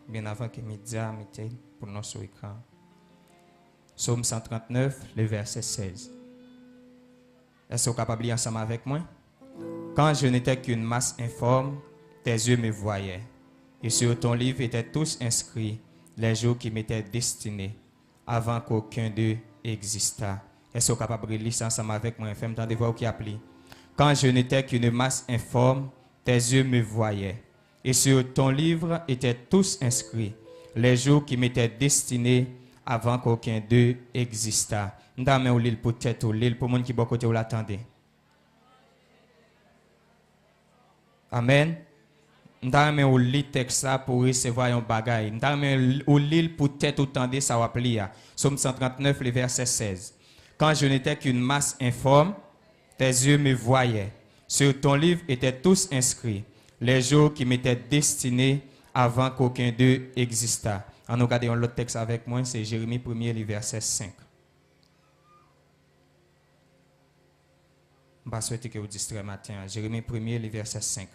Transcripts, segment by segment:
bien avant que midi mettez pour nous sur l'écran. Psaume 139, le verset 16. Est-ce que vous êtes capable de lire ensemble avec moi? Quand je n'étais qu'une masse informe, tes yeux me voyaient. Et sur ton livre étaient tous inscrits les jours qui m'étaient destinés, avant qu'aucun d'eux existât. Est-ce que vous êtes capable de lire ça ensemble avec moi? Fais-moi entendre voir qui appelle. Quand je n'étais qu'une masse informe, tes yeux me voyaient. Et sur ton livre étaient tous inscrits les jours qui m'étaient destinés, avant qu'aucun d'eux existât. Nous avons l'île pour tête ou l'île pour les gens qui sont côté ou l'attendez. Amen. Nous avons l'île texte pour recevoir un bagage. Nous avons l'île pour tête ou tendez ça va plier. Psaume 139, le verset 16. Quand je n'étais qu'une masse informe, tes yeux me voyaient. Sur ton livre étaient tous inscrits les jours qui m'étaient destinés avant qu'aucun d'eux existât. En nous regardons l'autre texte avec moi, c'est Jérémie 1er, le verset 5. Je vais souhaiter que vous distrayez matin. Jérémie 1er, le verset 5.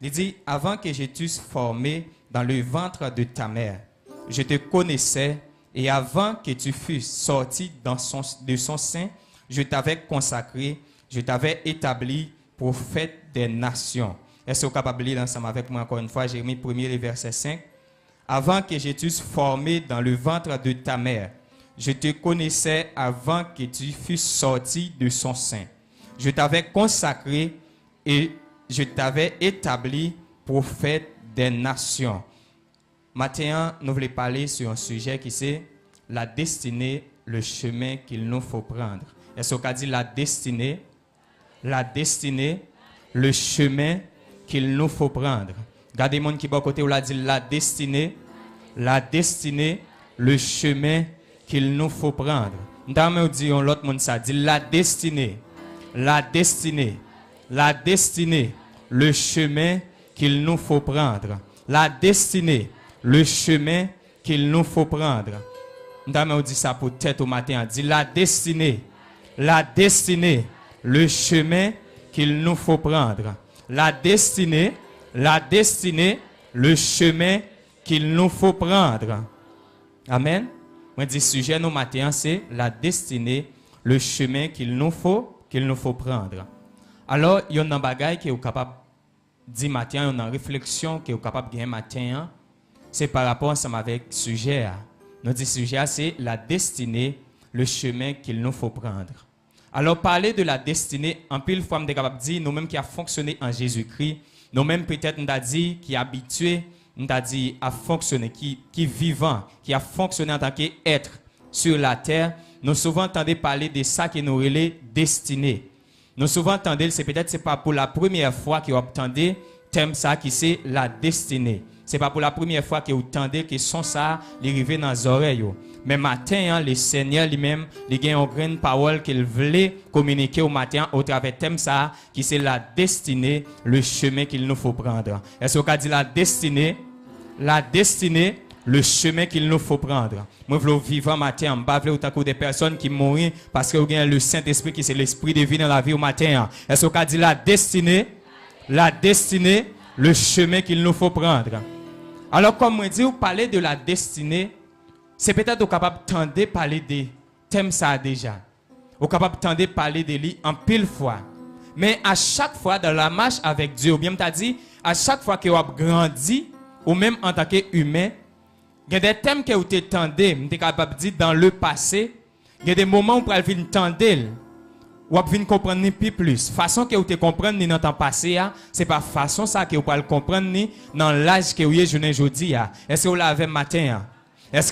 Il dit, avant que je t'eusse formé dans le ventre de ta mère, je te connaissais, et avant que tu fusses sorti de son sein, je t'avais consacré, je t'avais établi prophète des nations. Est-ce que vous êtes capable de lire ensemble avec moi encore une fois, Jérémie 1er, le verset 5. Avant que je t'eusse formé dans le ventre de ta mère, je te connaissais avant que tu fusses sorti de son sein. Je t'avais consacré et je t'avais établi prophète des nations. Maintenant, nous voulons parler sur un sujet qui c'est la destinée, le chemin qu'il nous faut prendre. Est-ce qu'on a dit la destinée, le chemin qu'il nous faut prendre? Regardez mon qui est à côté, on a dit la destinée, le chemin qu'il nous faut prendre. Nous avons dit l'autre monde ça, dit la destinée, le chemin qu'il nous faut prendre. La destinée, le chemin qu'il nous faut prendre. Nous avons dit ça pour tête au matin, dit la destinée, le chemin qu'il nous faut prendre. La destinée, le chemin qu'il nous faut prendre. Amen. Moi dis sujet nous matin c'est la destinée, le chemin qu'il nous faut prendre. Alors il y a un bagage qui est capable dire matin, une réflexion qui est capable de gagner matin, c'est par rapport ensemble avec sujet. Notre sujet c'est la destinée, le chemin qu'il nous faut prendre. Alors parler de la destinée, en pile fois on est capable de dire nous-mêmes qui a fonctionné en Jésus-Christ. Nous-mêmes, peut-être, nous avons dit qui est habitué, nous avons dit à fonctionner, qui est vivant, qui a fonctionné en tant qu'être sur la terre. Nous souvent entendons parler de ça qui nous relève destinée. Nous souvent entendons, c'est peut-être c'est pas pour la première fois que vous entendez thème ça qui c'est la destinée. C'est pas pour la première fois que vous entendez que son ça les arrive dans les oreilles. Mais matin, le Seigneur lui-même, il a une grande parole qu'il voulait communiquer au matin au travers thème ça qui c'est la destinée, le chemin qu'il nous faut prendre. Est-ce qu'on a dit la destinée, le chemin qu'il nous faut prendre. Moi, je veux vivre matin, je veux autant que des personnes qui mourent parce que vous avez le Saint-Esprit qui c'est l'Esprit de vie dans la vie au matin. Est-ce qu'on a dit la destinée, le chemin qu'il nous faut prendre. Alors, comme je dis, vous parlez de la destinée, c'est peut-être vous capable de parler de thème ça déjà. Vous capable de parler de lui en pile fois. Mais à chaque fois dans la marche avec Dieu, ou bien m'ta dit, à chaque fois que vous avez grandi, ou même en tant qu'humain, il y a des thèmes que vous t'entendez, m'ta capable de dire dans le passé, il y a des moments où vous pouvez venir entendre, ou venir comprendre ni plus. Façon que vous te comprendre ni dans le temps passé, c'est pas façon ça que vous pouvez comprendre ni dans l'âge que vous êtes aujourd'hui. Est-ce que vous l'avez matin? Moi,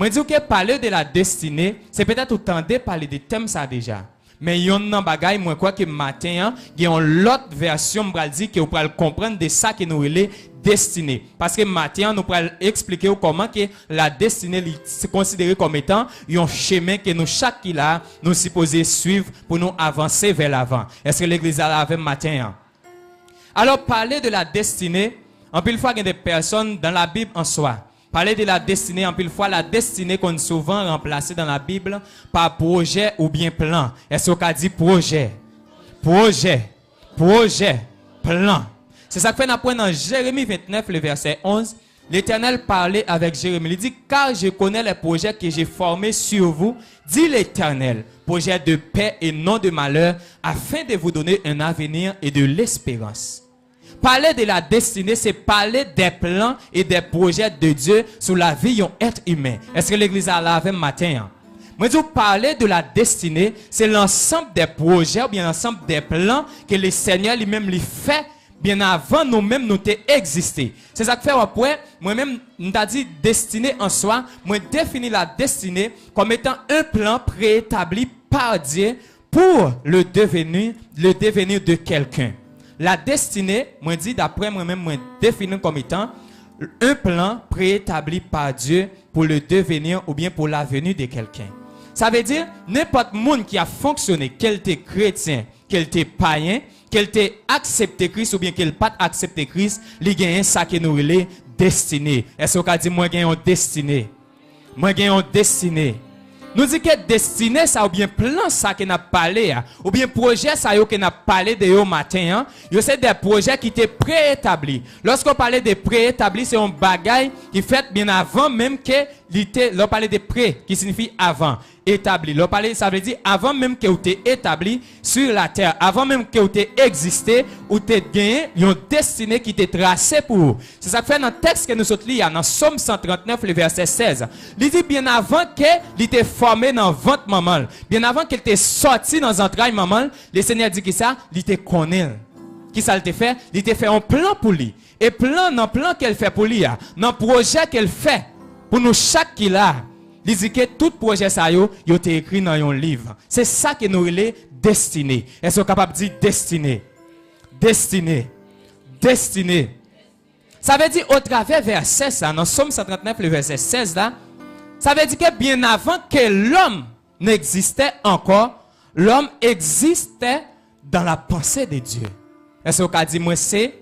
je dis que parler de la destinée, c'est peut-être autant de parler de thèmes ça déjà. Mais il y a un bagage, moi, quoi que matin, il y a une autre version, je dire que vous pouvez comprendre de ça que nous est destinée. Parce que matin, nous pouvons expliquer comment que la destinée est considérée comme étant un chemin que nous, chaque qui là, nous supposons suivre pour nous avancer vers l'avant. Est-ce que l'église a la matin? Alors, parler de la destinée, en pile fois, il y a des personnes dans la Bible en soi. Parler de la destinée, en pile fois, la destinée qu'on souvent remplacée dans la Bible par projet ou bien plan. Est-ce qu'on a dit projet? Plan. C'est ça que fait apprendre dans Jérémie 29, le verset 11. l'Éternel parlait avec Jérémie. Il dit, car je connais les projets que j'ai formés sur vous, dit l'Éternel, projets de paix et non de malheur, afin de vous donner un avenir et de l'espérance. Parler de la destinée, c'est parler des plans et des projets de Dieu sur la vie d'un être humain. Est-ce que l'église a lavé matin? Moi, je parler de la destinée, c'est l'ensemble des projets ou bien l'ensemble des plans que le Seigneur lui-même lui fait bien avant nous-mêmes nous existé. C'est ça que fait après, moi-même, nous t'a dit destinée en soi, moi définis la destinée comme étant un plan préétabli par Dieu pour le devenir de quelqu'un. La destinée, moi dit d'après moi-même, moi définis comme étant un plan préétabli par Dieu pour le devenir ou bien pour l'avenir de quelqu'un. Ça veut dire n'importe monde qui a fonctionné, qu'elle était chrétien, qu'elle était païen, qu'elle était accepté Christ ou bien qu'elle pas accepté Christ, il gagne ça qui nous relève destinée. Est-ce qu'on dit moi gagne une destinée? Moi gagne une destinée. Nous dit que destinée ça ou bien plan ça qui n'a parlé ou bien projet ça yo qui n'a parlé de au matin c'est des projets qui étaient préétablis. Lorsqu'on parlait de préétablis, c'est un bagage qui fait bien avant même que l'on parlait de pré qui signifie avant, établi. L'on parlait ça veut dire avant même que vous êtes établi sur la terre, avant même que vous êtes existé ou tu gagné une destinée qui était tracée pour vous. C'est ça que fait dans le texte que nous sommes lire dans Somme 139 le verset 16. Il dit bien avant que il était formé dans ventre maman, bien avant qu'il était sorti dans entrailles maman, le Seigneur dit que ça, il était connaît. Qui ça il fait? Il était fait un plan pour lui. Et plan dans plan qu'elle fait pour lui, dans projet qu'elle fait pour nous chaque qui là. Il dit que tout projet ça yo été écrit dans un livre. C'est ça que nous relève destinée. Est-ce qu'on est capable de dire destinée? Destinée. Destinée. Ça veut dire au travers verset ça, dans Somme 139 le verset 16 là, ça veut dire que bien avant que l'homme n'existait encore, l'homme existait dans la pensée de Dieu. Est-ce qu'on dit moi c'est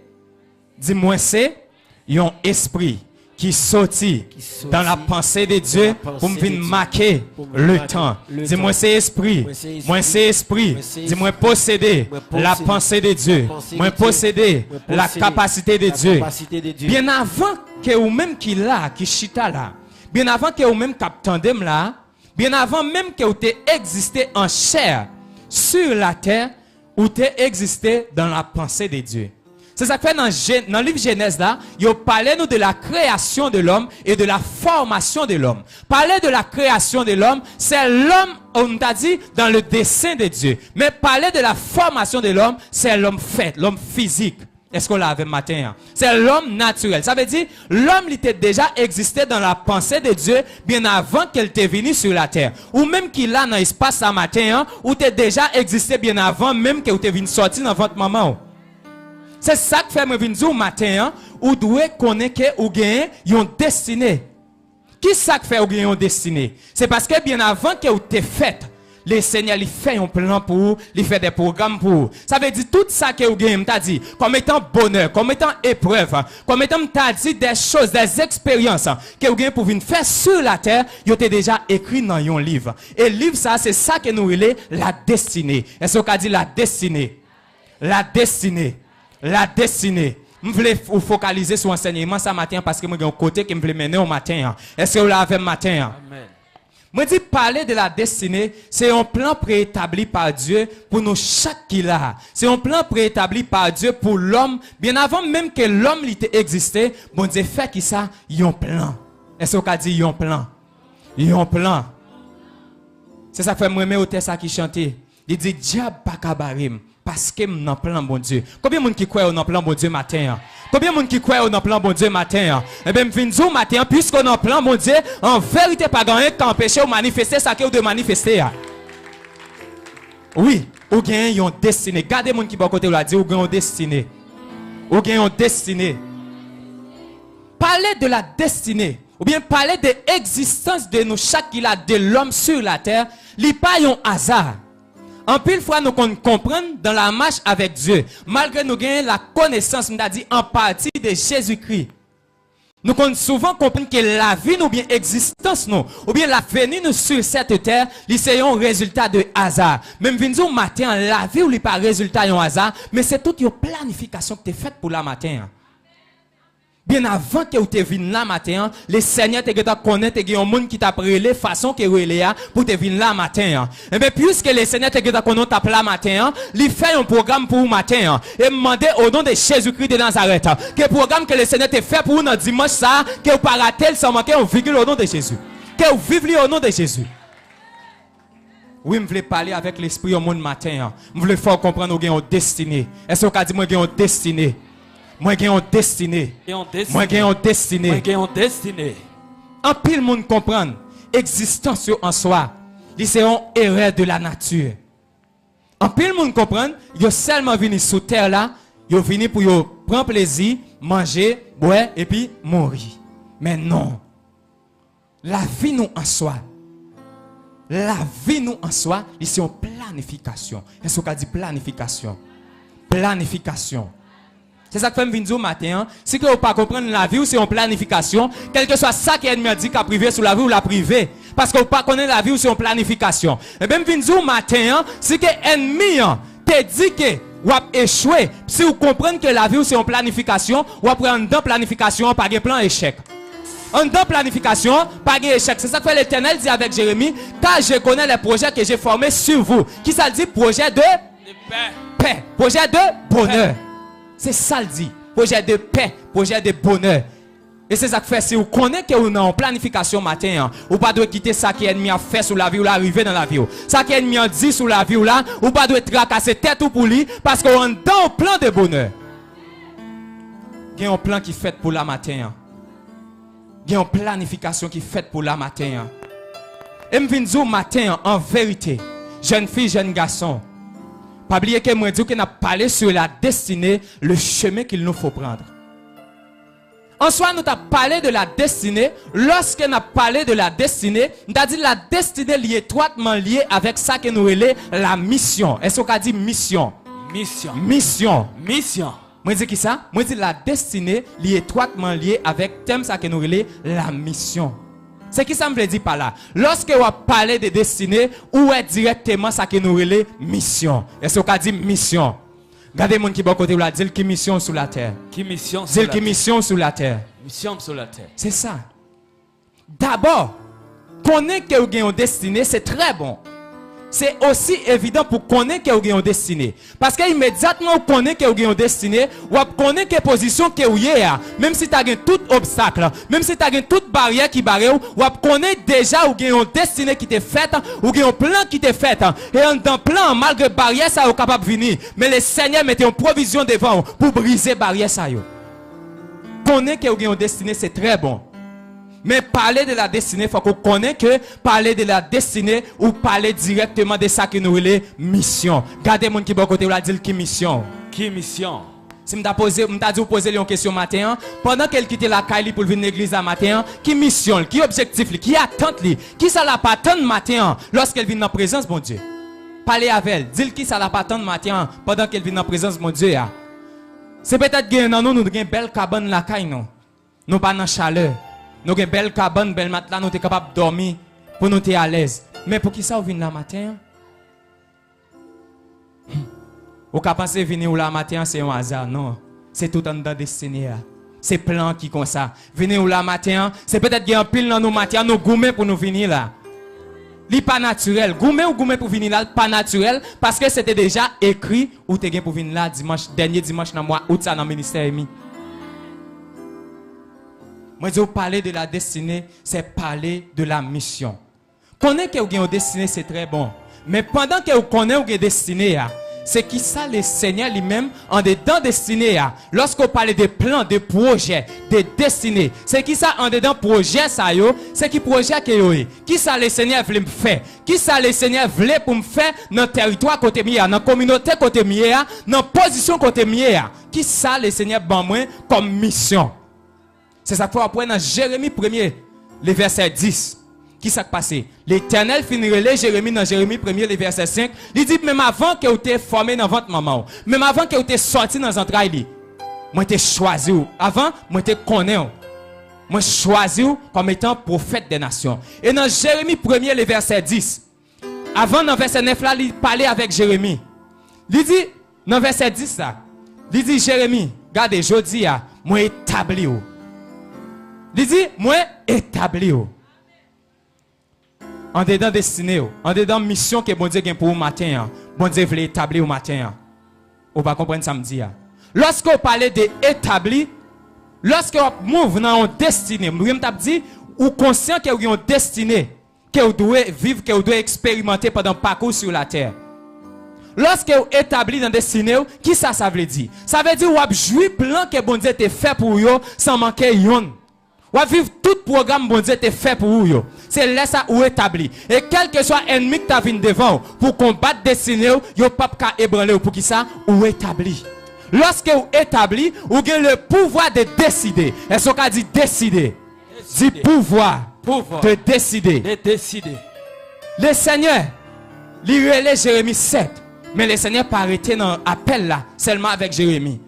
un esprit qui sortit dans la pensée de Dieu pour me venir marquer le temps. Dis-moi c'est esprit. Moi c'est esprit. Dis-moi posséder la pensée de Dieu. Moi posséder la capacité de Dieu. Bien avant que ou même qui là, qui chita là, bien avant que ou même captandem là, bien avant même que ou t'es existé en chair sur la terre, ou t'es existé dans la pensée de Dieu. C'est ça que fait dans le livre Genèse là, il parlait nous de la création de l'homme et de la formation de l'homme. Parler de la création de l'homme, c'est l'homme, on t'a dit, dans le dessein de Dieu. Mais parler de la formation de l'homme, c'est l'homme fait, l'homme physique. Est-ce qu'on l'a avec matin? C'est l'homme naturel. Ça veut dire, l'homme, il était déjà existé dans la pensée de Dieu bien avant qu'elle était venue sur la terre. Ou même qu'il a dans l'espace à matin, ou t'es déjà existé bien avant même qu'elle était venue sortir dans votre maman. C'est ça que fait me venir au matin, ou doit connaître que ou gagne une destinée. Qui ça que fait ou gagne une destinée? C'est parce que bien avant que vous t'es fait, le Seigneur il fait un plan pour vous, il fait des programmes pour vous. Ça veut dire tout ça que vous gagne, t'a dit, comme étant bonheur, comme étant épreuve, comme étant t'a dit des choses, des expériences que vous gagne pour venir faire sur la terre, il était déjà écrit dans un livre. Et le livre ça, c'est ça que nous relève la destinée. Est-ce qu'on dit la destinée? La destinée. La destinée. Je voulais vous focaliser sur l'enseignement ce matin parce que je vais un côté qui me voulait mener au matin. Est-ce que vous l'avez matin? Amen. Je dis parler de la destinée, c'est un plan préétabli par Dieu pour nous chaque qui là. C'est un plan préétabli par Dieu pour l'homme. Bien avant même que l'homme existait, bon Dieu fait qui ça? Il y a un plan. Est-ce qu'on dit il y a un plan? Il y a un plan. C'est ça que fait moi au texte qui chantait. Il dit diable pas kabarim. Parce que nous avons plan bon Dieu. Combien de gens qui croient dans plan bon Dieu matin? Combien de gens qui croient dans plan bon Dieu matin? Eh bien, venons matin, puisque nous avons plan bon Dieu, en vérité, pas gagner qui empêche de manifester ça que vous de manifester. Oui, ou gagne une destinée. Gardez les gens qui sont à côté de la dit, ou gagne une destinée. Ou gagne une destinée. Parler de la destinée, ou bien parler de l'existence de nous, chaque qui a de l'homme sur la terre, ce n'est pas un hasard. En pile fois, nous comprenons dans la marche avec Dieu, malgré nous gagner la connaissance, nous a dit en partie de Jésus-Christ. Nous comprenons souvent comprendre que la vie, ou bien existence, nous, ou bien la venue nous sur cette terre, c'est un résultat de hasard. Même venir au matin, la vie ou n'est pas résultat de hasard, mais c'est toute une planification qui est faite pour la matin. Bien avant que vous te venu là matin, le Seigneur te connaît, te un monde qui t'a prélé façon que relé pour te venir là matin. Et bien puisque le Seigneur te connaît t'a là matin, il fait un programme pour vous matin et demander au nom de Jésus-Christ de Nazareth que programme que le Seigneur te fait pour vous dans dimanche ça, que vous pas rater sans manquer un virgule au nom de Jésus. Que vous vivez au nom de Jésus. Oui, je voulais parler avec l'esprit au monde matin. Je voulais faire comprendre que vous avez une destinée. Est-ce que vous avez dit que vous avez une destinée? Moi j'ai une destinée. Moi j'ai une destinée. Moi j'ai une destinée. En pile monde comprendre existence en soi. C'est une erreur de la nature. En pile monde comprendre, yo seulement venu sur terre là, yo venu pour yo prendre plaisir, manger, boire et puis mourir. Mais non. La vie nous en soi. La vie nous en soi, c'est une planification. Est-ce qu'on dit planification? Planification. C'est ça que fait venir au matin. Si vous ne pas comprendre la vie ou c'est une planification, quel que soit ça qui est ennemi dit qu'à privé sur la vie ou la privé. Parce que vous ne pas connaître la vie ou c'est une planification. Et bien venir au matin, si que ennemi te dit que vous avez échoué, si vous comprenez que la vie ou c'est une planification, vous prendre dans planification par un plan échec. En dans planification, pas de échec. C'est ça que l'Éternel dit avec Jérémie, car je connais les projets que j'ai formés sur vous. Qui ça dit? Projet de paix. Projet de bonheur. C'est ça le dit. Projet de paix, projet de bonheur. Et c'est ça que fait, si vous connaissez que vous êtes en planification matin, vous ne pouvez pas quitter ça qui est ennemi a fait sur la vie ou l'arrivée dans la vie. Ça qui est ennemi a dit sur la vie ou là, vous ne pouvez pas tracasser tête ou pour lui, parce qu'on est dans un plan de bonheur. Il y a un plan qui est fait pour la matin. Il y a une planification qui est faite pour la matin. Et je viens dire matin, en vérité, jeune fille, jeune garçon, pas oublier que moi dis qu'on a parlé sur la destinée, le chemin qu'il nous faut prendre. En soi, nous avons parlé de la destinée. Lorsqu'on a parlé de la destinée, nous avons dit la destinée est étroitement liée avec ça que nous relève la mission. Est-ce qu'on a dit mission? Mission. Mission. Mission. Moi dis qui ça? Moi dis la destinée est étroitement liée avec thème ça que nous relève la mission. C'est qui ça me veut dire par là? Lorsque on parle de destinée, où est directement ça que nous relève mission? Est-ce qu'on a dit mission? Regardez mon qui bon côté là, dit qui mission sur la terre. Qui mission sur la terre. Qui mission sur la terre. Mission sur la terre. C'est ça. D'abord, connaître que vous avez une destinée, c'est très bon. C'est aussi évident pour connaître que vous avez une destinée. Parce que immédiatement vous connaissez que vous avez une destinée, vous connaissez quelle position que vous avez. Même si vous avez tout obstacle, même si vous avez toute barrière qui barre, vous connaissez déjà que vous avez une destinée qui est faite, vous avez un plan qui est fait. Et dans le plan, malgré la barrière, ça est capable de venir. Mais le Seigneur mettait une provision devant pour briser la barrière. Connaître que vous avez une destinée, c'est très bon. Mais parler de la destinée, il faut qu'on connaisse que parler de la destinée ou parler directement de ça que nous voulons mission. Gardez mon qui bon côté, vous dit qui mission. Qui mission? Si je vous poser une question matin, pendant qu'elle quitte la caille pour venir à l'église à matin, qui mission, qui objectif, qui attente, qui ça la patente matin lorsqu'elle vient dans la présence de mon Dieu. Parlez avec elle, dites qui ça la patente matin pendant qu'elle vient dans la présence de mon Dieu. C'est peut-être que nous avons une belle cabane la caille, nous pas dans chaleur. Nous avons une belle cabane, belle matelas, nous sommes capables de dormir pour nous être à l'aise. Mais pour qui ça vous venez là matin? Vous pouvez penser venir là matin, c'est un hasard. Non, c'est tout en dedans destinée. C'est plan qui comme ça. Venir là matin, c'est peut-être qu'il y a un pile dans nos matins, nous gourmets pour nous venir là. Ce n'est pas naturel. Gourmet ou gourmet pour venir là, pas naturel, parce que c'était déjà écrit ou tu es pour venir là dernier dimanche dans le mois août, dans le ministère. Moi, je vous parler de la destinée, c'est parler de la mission. Connaître que vous avez une destinée, c'est très bon. Mais pendant que vous connaissez une destinée, c'est qui ça le Seigneur lui-même en dedans destinée. Lorsqu'on parle de plans, de projets, de destinées, c'est qui ça en dedans projet ça yo, c'est qui projet que yo est. Qui ça le Seigneur voulait me faire? Qui ça le Seigneur voulait pour me faire dans le territoire côté mien, dans la communauté côté mien, dans la position côté mien? Qui ça le Seigneur ban moi comme mission? C'est ça qu'il faut apprendre dans Jérémie 1er, le verset 10. Qui s'est passé? L'Éternel finirait Jérémie dans Jérémie 1er, le verset 5. Il dit, même avant que vous êtes formé dans votre maman, même avant que vous êtes sorti dans un travail, moi je choisi. Avant, moi je connais. Moi je choisi comme étant prophète des nations. Et dans Jérémie 1er, le verset 10, avant dans verset 9 là, il parlait avec Jérémie. Il dit, dans verset 10 là, il dit, Jérémie, regardez, je dis, moi établi. Il dit, moi, établi. En dedans destiné, en dedans mission que bon Dieu a pour vous matin, bon Dieu veut établir au matin. Vous pas comprendre samedi. Lorsque vous parlez d'établi, lorsque vous mouvez dans une destinée, vous avez dit, ou conscient que vous avez une destinée, que vous devez vivre, que vous devez expérimenter pendant le parcours sur la terre. Lorsque vous établi dans destinée, qui ça veut dire? Ça veut dire que vous avez joué plan que bon Dieu a fait pour vous sans manquer yon. Vous avez vivre tout programme bon Dieu a fait pour vous. C'est là ça ou établi. Et quel que soit l'ennemi qui t'a venu devant pour combattre destinée, vous pas qu'à ébranler pour qui ça ou établi. Lorsque vous établi, vous avez le pouvoir de décider. Est-ce qu'on dit décider? Dit pouvoir de décider. De décider. Le Seigneur, il relève Jérémie 7. Mais le Seigneur pas arrêté dans l'appel là, seulement avec Jérémie.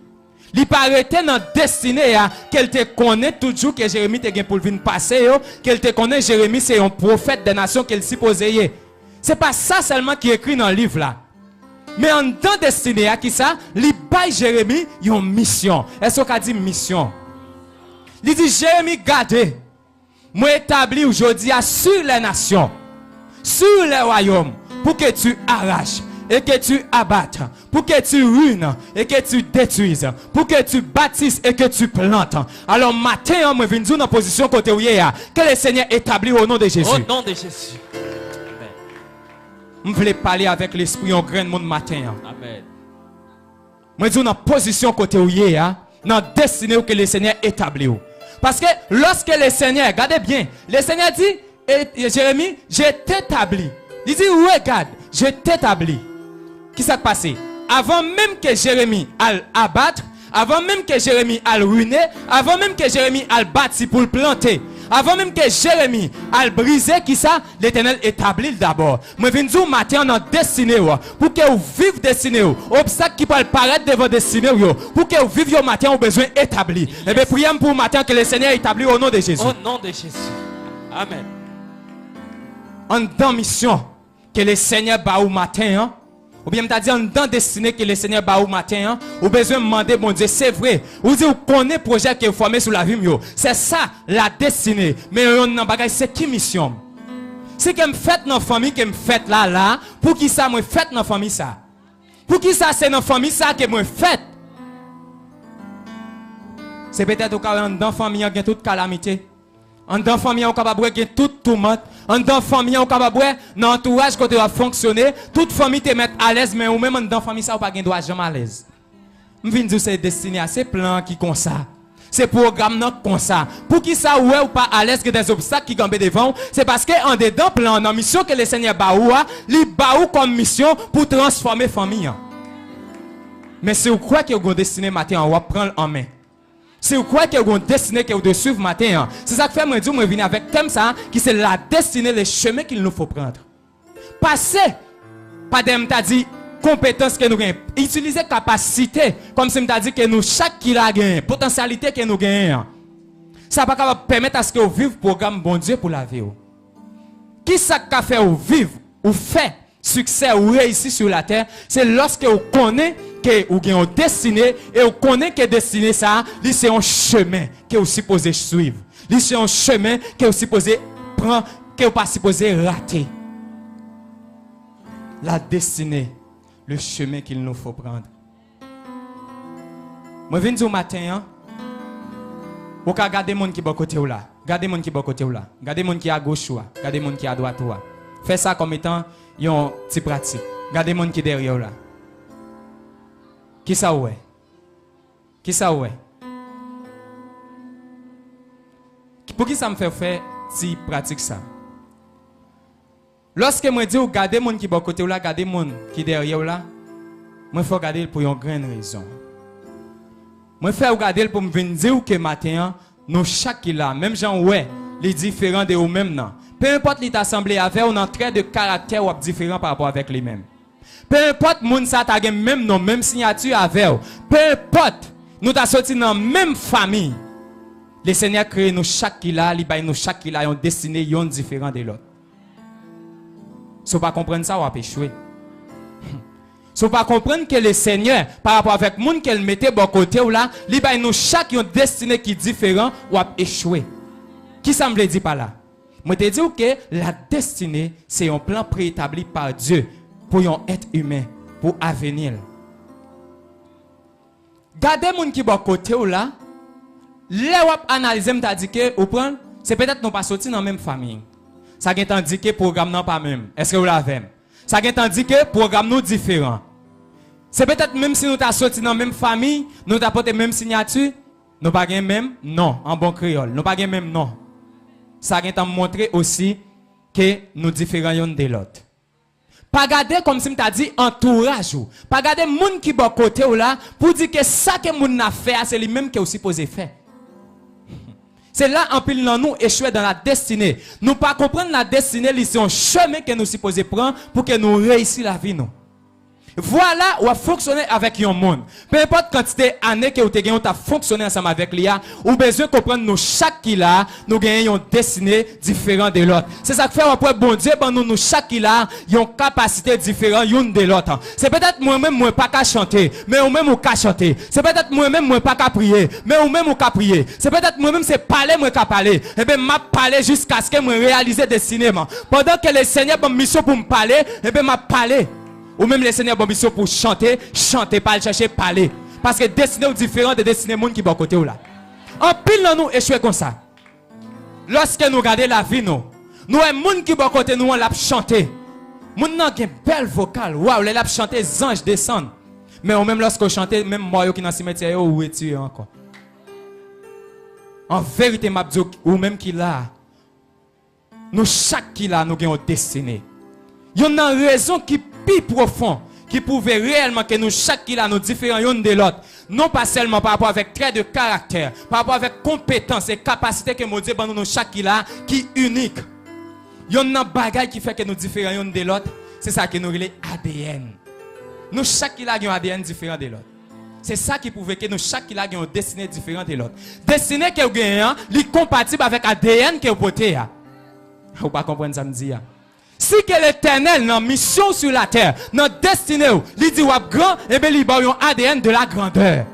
Il pas arrêté dans la destinée qu'elle te connaît toujours que Jérémie te gagne pour venir passer, qu'elle te connaît Jérémie c'est un prophète des nations qu'elle supposait. C'est pas ça seulement qui est écrit dans le livre là. Mais en dans destinée qui ça, il baille Jérémie une mission. Est-ce qu'on dit mission? Il dit Jérémie gardez. Moi établi aujourd'hui sur les nations, sur les royaumes pour que tu arraches et que tu abattes, pour que tu ruines et que tu détruises, pour que tu bâtisses et que tu plantes. Alors matin, je viens dans la position côté où que le Seigneur établit au nom de Jésus. Au nom de Jésus. Je voulais parler avec l'esprit en grain de monde matin. Amen. Je dis dans la position côté où dans la destinée que le Seigneur établit. Parce que lorsque le Seigneur, regardez bien, le Seigneur dit, Jérémie, je t'établis. Il dit, regarde, je t'établis. Qui s'est passé? Avant même que Jérémie aille abattre, avant même que Jérémie aille ruiner, avant même que Jérémie aille bâtir pour le planter, avant même que Jérémie aille briser, qui ça? L'Éternel établit d'abord. Je viens dire matin dans destinée, pour que vous viviez destinée, obstacle qui peut paraître devant destinée, pour que vous viviez au matin, vous avez besoin d'établir. Et bien, prions pour le matin que le Seigneur établit au nom de Jésus. Au nom de Jésus. Amen. En dans mission que le Seigneur bat au matin, ou bien m'ta dit en dans destinée que le Seigneur bat au matin, ou besoin de demander bon Dieu, c'est vrai. Ou dit vous connaissez projet que vous formez sur la vie c'est ça la destinée. Mais on nan bagay c'est qui mission? C'est que me fait dans famille que me fait là pour qui ça me fait dans famille ça? Pour qui ça c'est dans famille ça que me fait? C'est peut-être au cas dans famille il y a toute calamité. En dans famille on capable de toute tourmente. En dans famille on capable dans entourage côté va fonctionner, toute famille te met à l'aise mais ou même en dans famille ça ou pas gain droit jamais à l'aise. Je viens dire c'est destiné à ces plans qui comme ça. Ces programmes non comme ça. Pour qui ça ouais ou pas à l'aise que des obstacles qui gambent devant, c'est parce que en dedans plan dans mission que le Seigneur baoua, li baou comme mission pour transformer famille. Mais c'est quoi que vous destiné matin on va prendre en main. C'est quoi que vous destinez que vous devez suivre matin. C'est ça que fait moi dire moi venir avec thème ça qui c'est la destinée le chemin qu'il nous faut prendre. Passer pas dem t'a dit compétence que nous gagnons, utiliser capacité comme si m't'a dit que nous chaque qui la gagne, potentialité que nous gagnons. Ça pas capable permettre à ce que vous vivez programme bon Dieu pour la vie. Qui ça qu'a fait ou vivre ou fait succès ou réussir sur la terre, c'est lorsque vous connaissez que vous avez une destinée et vous connaissez que destinée ça, c'est un chemin que vous supposez suivre. C'est un chemin que vous supposez prendre, que vous pas supposez rater. La destinée, le chemin qu'il nous faut prendre. Moi viens du matin, vous regardez les gens qui sont à côté là, regardez les gens qui sont à côté là, regardez les gens qui sont à gauche, regardez les gens qui sont à droite. Faites ça comme étant une petite pratique. Regardez les gens qui sont derrière là. Qui ça ouais? Qui ça ouais? Pour qui ça me fait faire si pratique ça? Lorsque moi dis regardez mon qui bon côté là, regardez mon qui derrière là, moi faut regarder pour une grande raison. Moi faire regarder pour me venir dire que matin nous chaque là, même gens ouais, les différents de eux même non. Peu importe les assemblées avec on a trait de caractère ou différent par rapport avec les mêmes. Peu importe moun sa ta gen même nom, même signature avec. Peu importe, nous ta sorti dans même famille. Le Seigneur crée nous chaque qui là, il baille nous chaque qui là une destinée yon différent de l'autre. Si pas comprendre ça, on va échouer. Si pas comprendre que le Seigneur par rapport avec moun qu'elle mettait bon côté ou là, il baille nous chaque une destinée qui différent, on va échouer. Qui ça me le dit par là? Moi te dis que la destinée, c'est un plan préétabli par Dieu pour un être humain, pour avenir. Gardez moun qui bon côté ou là, là ou analyser m'ta dit que ou prend, c'est peut-être nous pas sorti dans la même famille. Ça gen tandis que programme non pas même. Est-ce que vous l'avez? Ça gen tandis que programme nous différent. C'est peut-être même si nous t'a sorti dans la même famille, nous t'a porté même signature, nous pas gen même non en bon créole, nous pas gen même non. Ça gen t'a montrer aussi que nous différents yon de l'autre. Pas garder comme si m'ta dit entourage ou. Pas garder moun qui bon côté ou là pour dire que ça que moun n'a fait c'est lui même qui est aussi posé faire. C'est là en pile dans nous échouer dans la destinée. Nous pas comprendre la destinée, c'est un chemin que nous supposons prendre pour que nous réussissions la vie nous. Voilà où a fonctionné avec un monde. Peu importe quantité d'années que vous avez fonctionné ensemble avec l'IA, ou besoin de comprendre nous chaque qui là, nous gagnons une destinée différente de l'autre. C'est ça que fait après bon Dieu, ben nous chaque qui là, une capacité différente l'une de l'autre. C'est peut-être moi-même moi pas qu'à chanter, mais ou même ou qu'à chanter. C'est peut-être moi-même moi pas qu'à prier, mais ou même ou qu'à prier. C'est peut-être moi-même c'est parler moi qu'à parler. Et bien m'a parler jusqu'à ce que moi réaliser destinée. Pendant que le Seigneur a mission pour me parler, et bien m'a parler. Ou même les seigneurs bon mission pour chanter, pas le chercher, parler. Parce que destiné ou différent de destiné monde qui bon côté ou là. En pile dans nous échouer comme ça. Lorsque nous regardons la vie nous un monde qui bon côté nous on l'a chanter. Moun nan gen belle vocale. Waouh, les l'a chanter anges descendent. Mais ou même lorsque chanter même moi qui dans cimetière ou retiré encore. En vérité m'a dit ou même qui là. Nous chaque qui là nous gagnons destinée. Il y a une raison qui plus profond qui prouve réellement que nous chaque qui là nous différents l'un de l'autre, non pas seulement par rapport avec traits de caractère, par rapport avec compétences et capacités que mon Dieu ban nous chaque qui là qui unique. Il y a un bagage qui fait que nous différents l'un de l'autre, c'est ça que nous relève ADN. Nous chaque qui là a un ADN différent de l'autre. C'est ça qui prouve que nous chaque qui là a une destinée différente de l'autre. Destinée que vous gagnez, est compatible avec ADN que vous portez. Vous pas comprendre ça me dit. Si que l'Éternel dans mission sur la terre, dans destinée, il dit wap grand, et bien il a un ADN de la grandeur.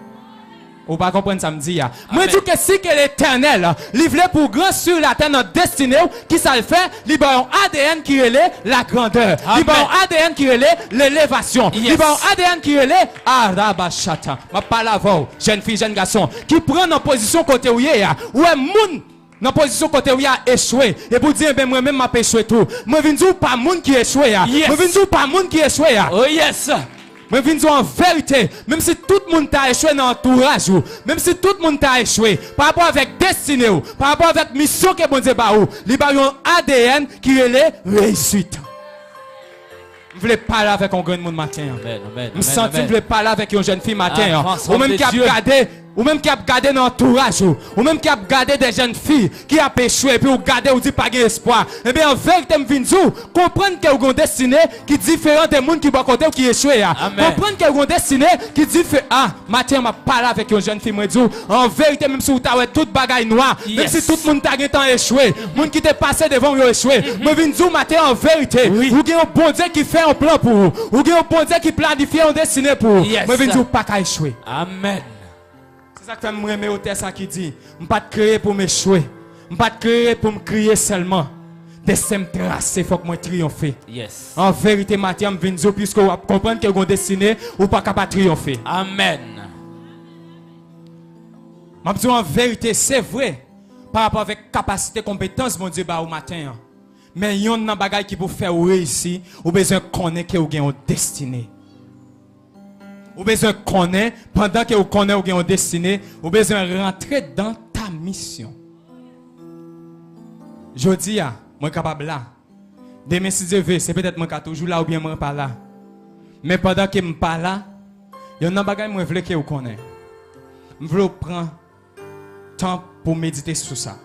Ou pas comprendre ça me dit. Moi dis que si que l'Éternel, il voulait pour grand sur la terre, dans destinée, qui ça le fait, il a un ADN qui relève la grandeur. Il a un ADN qui relève l'élévation. Il a un ADN qui relève Arabachata. Ma parle à vous, jeune fille, jeune garçon, qui prend en position côté où il y a, où est moun dans position côté où il a échoué et pour dire ben moi même m'a échoué tout moi viens dire pas monde qui échoué moi viens dire pas monde qui échoué oh yes moi viens dire en vérité même si tout le monde t'a échoué dans l'entourage même si tout le monde t'a échoué par rapport avec destinée par rapport avec mission que bon Dieu ba ou il a un ADN qui est réussite. Je voulais parler avec un grand monde matin. Je me sens que je voulais parler avec une jeune fille matin. Ou même qui a regardé, ou même qui a regardé dans l'entourage, ou même qui a regardé des jeunes filles qui a échoué, puis vous regardez, vous dites pas d'espoir. Eh bien, en vérité, je viens comprendre que vous avez une destinée qui est différente des gens qui vont côté ou qui échoué. Comprendre que vous avez une destinée qui est différente. Ah, matin, je parle avec une jeune fille, je dis, en vérité, même si vous avez toute bagaille noire, même si tout le monde a échoué, les gens qui étaient passés devant vous ont échoué, je viens dire matin, en vérité, vous avez un bon Dieu qui fait un plan pour vous. Vous avez un bon Dieu qui planifie une destinée pour vous. Je viens dire pas qu'à échouer. Amen. C'est ça que je me remets au texte qui dit, je ne suis pas créé pour m'échouer. Je ne suis pas créé pour me crier seulement. Destin me tracer, il faut que moi triompher. Yes. En vérité, Mathieu, je viens de dire, puisque vous comprenez que vous avez destiné, ou pas capable de triompher. Amen. Je dis en vérité, c'est vrai, par rapport avec capacité, compétence, mon Dieu, au matin. Mais il y a un bagage qui peut faire réussir, ou besoin de connaître que vous avez une destinée. Ou besoin de connaître, pendant que vous connaissez ou avez destinée, ou besoin de rentrer dans ta mission. Je dis, moi, je suis capable là. Demain, si Dieu veut, c'est peut-être moi qui suis toujours là ou bien moi pas là. Mais pendant que je ne suis pas là, il y a un bagage que je veux que vous connaissez. Je veux prendre temps pour méditer sur ça.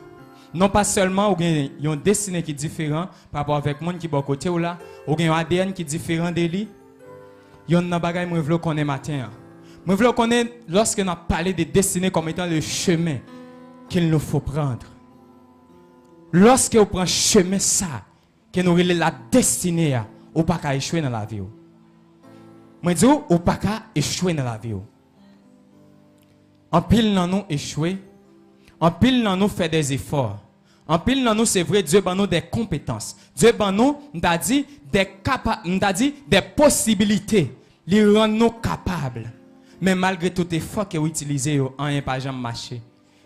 Non pas seulement, vous avez une destinée qui est différente par rapport avec le monde qui est à côté ou là, ou avez un ADN qui est différent de lui. Il y a un bagage que je veux connaître matin. Je veux connaître lorsque nous parlé de destinée comme étant le chemin qu'il nous faut prendre. Lorsque vous prenez le chemin ça, que nous relève la destinée, ou pas qu'à échouer dans la vie. Je dis, ou pas qu'à échouer dans la vie. En pile dans nous échouer, en pile dans nous faire des efforts, En pile dans nous, c'est vrai, Dieu ban nous des compétences. Dieu ban nous, m'ta dit des possibilités. Il rend nous capables. Mais malgré tout effort que vous utilisez, en un pas jamais marché.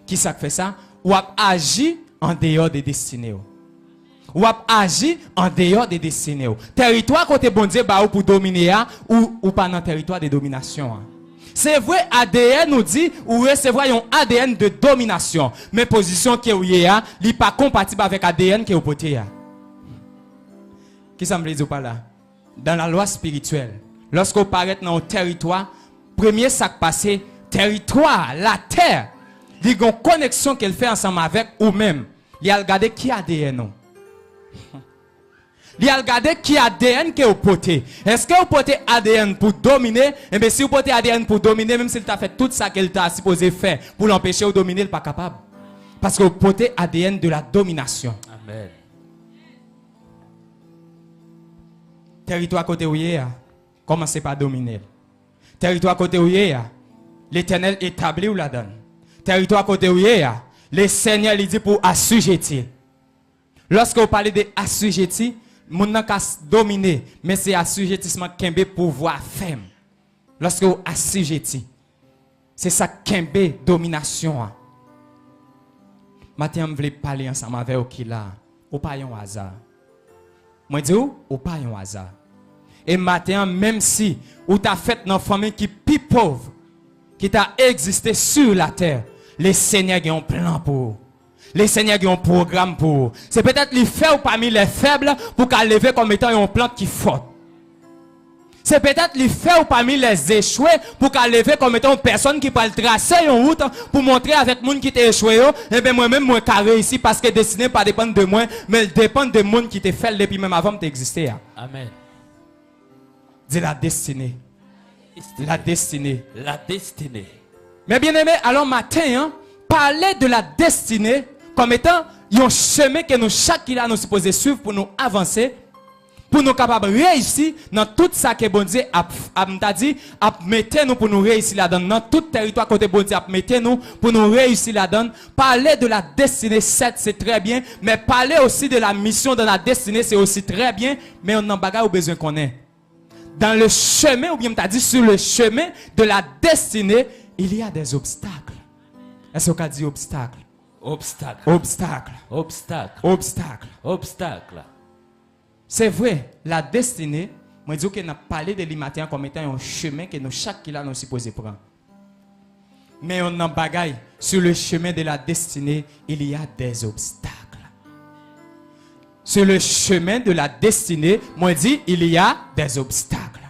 Qui ça fait ça? Ou agit en dehors des destinées. Ou agit en dehors des destinées. Territoire côté bon Dieu bah pour dominer ou pas dans territoire de domination. C'est vrai, ADN nous dit ou recevoir un ADN de domination. Mais position que vous avez, n'est pas compatible avec ADN que vous portez. Qui ça me dit ou pas là? Dans la loi spirituelle, lorsque vous paraît dans un territoire, premier sac passé, territoire, la terre, il y a une connexion qu'elle fait ensemble avec vous-même. Il y a regardé qui ADN non. Il a regardé qui ADN que vous portez. Est-ce que vous portez ADN pour dominer? Eh bien, si vous portez ADN pour dominer, même s'il t'a fait tout ça qu'il t'a supposé faire pour l'empêcher de dominer, il n'est pas capable. Parce que vous portez ADN de la domination. Amen. Territoire côté où il est, commencez par dominer. Territoire côté où il est, l'Éternel établit ou la donne. Territoire côté où il est, le Seigneur lui dit pour assujettir. Lorsque vous parlez de assujettir, mon n'a qu'à dominer, mais c'est assujettissement kembe pouvoir ferme. Lorsque vous assujettez, c'est ça kembe domination. Maintenant, je voulais parler ensemble avec vous qui là, ou pas un hasard. Moi dis ou pas un hasard. Et maintenant, même si ou t'as fait dans une famille qui est plus pauvre, qui t'a existé sur la terre, les seigneurs ont un plan pour vous. Les seigneurs ont un programme pour vous. C'est peut-être les faire parmi les faibles pour qu'elle lever comme étant un plan qui fort. C'est peut-être les faire parmi les échoués pour qu'elle lever comme étant une personne qui peut tracer une route pour montrer avec les gens qui t'ont échoué. Et bien moi-même, moi, carré ici parce que destiné pas dépendre de moi, mais elle dépend des gens qui t'ont fait depuis même avant d'exister. Amen. Dis la destinée. La destinée. La destinée. Mais bien aimé, alors matin, parler de la destinée comme étant un chemin que nous, chaque qui là, nous supposons suivre pour nous avancer, pour nous capables de réussir dans tout ça que bon Dieu a dit, a mettre nous pour nous réussir là-dedans, dans tout territoire côté bon Dieu a mettre nous pour nous réussir là-dedans. Parler de la destinée, certes, c'est très bien, mais parler aussi de la mission de la destinée, c'est aussi très bien, mais on a bagarre au besoin qu'on ait. Dans le chemin, ou bien t'as dit sur le chemin de la destinée, il y a des obstacles. Est-ce qu'on a dit obstacles? Obstacle. Obstacle. Obstacle. Obstacle. Obstacle. C'est vrai, la destinée, moi je dis qu'on a parlé de l'immatin comme étant un chemin que nous, chaque qui là, nous supposons prendre. Mais on a bagaille, sur le chemin de la destinée, il y a des obstacles. Sur le chemin de la destinée, moi je dis, il y a des obstacles.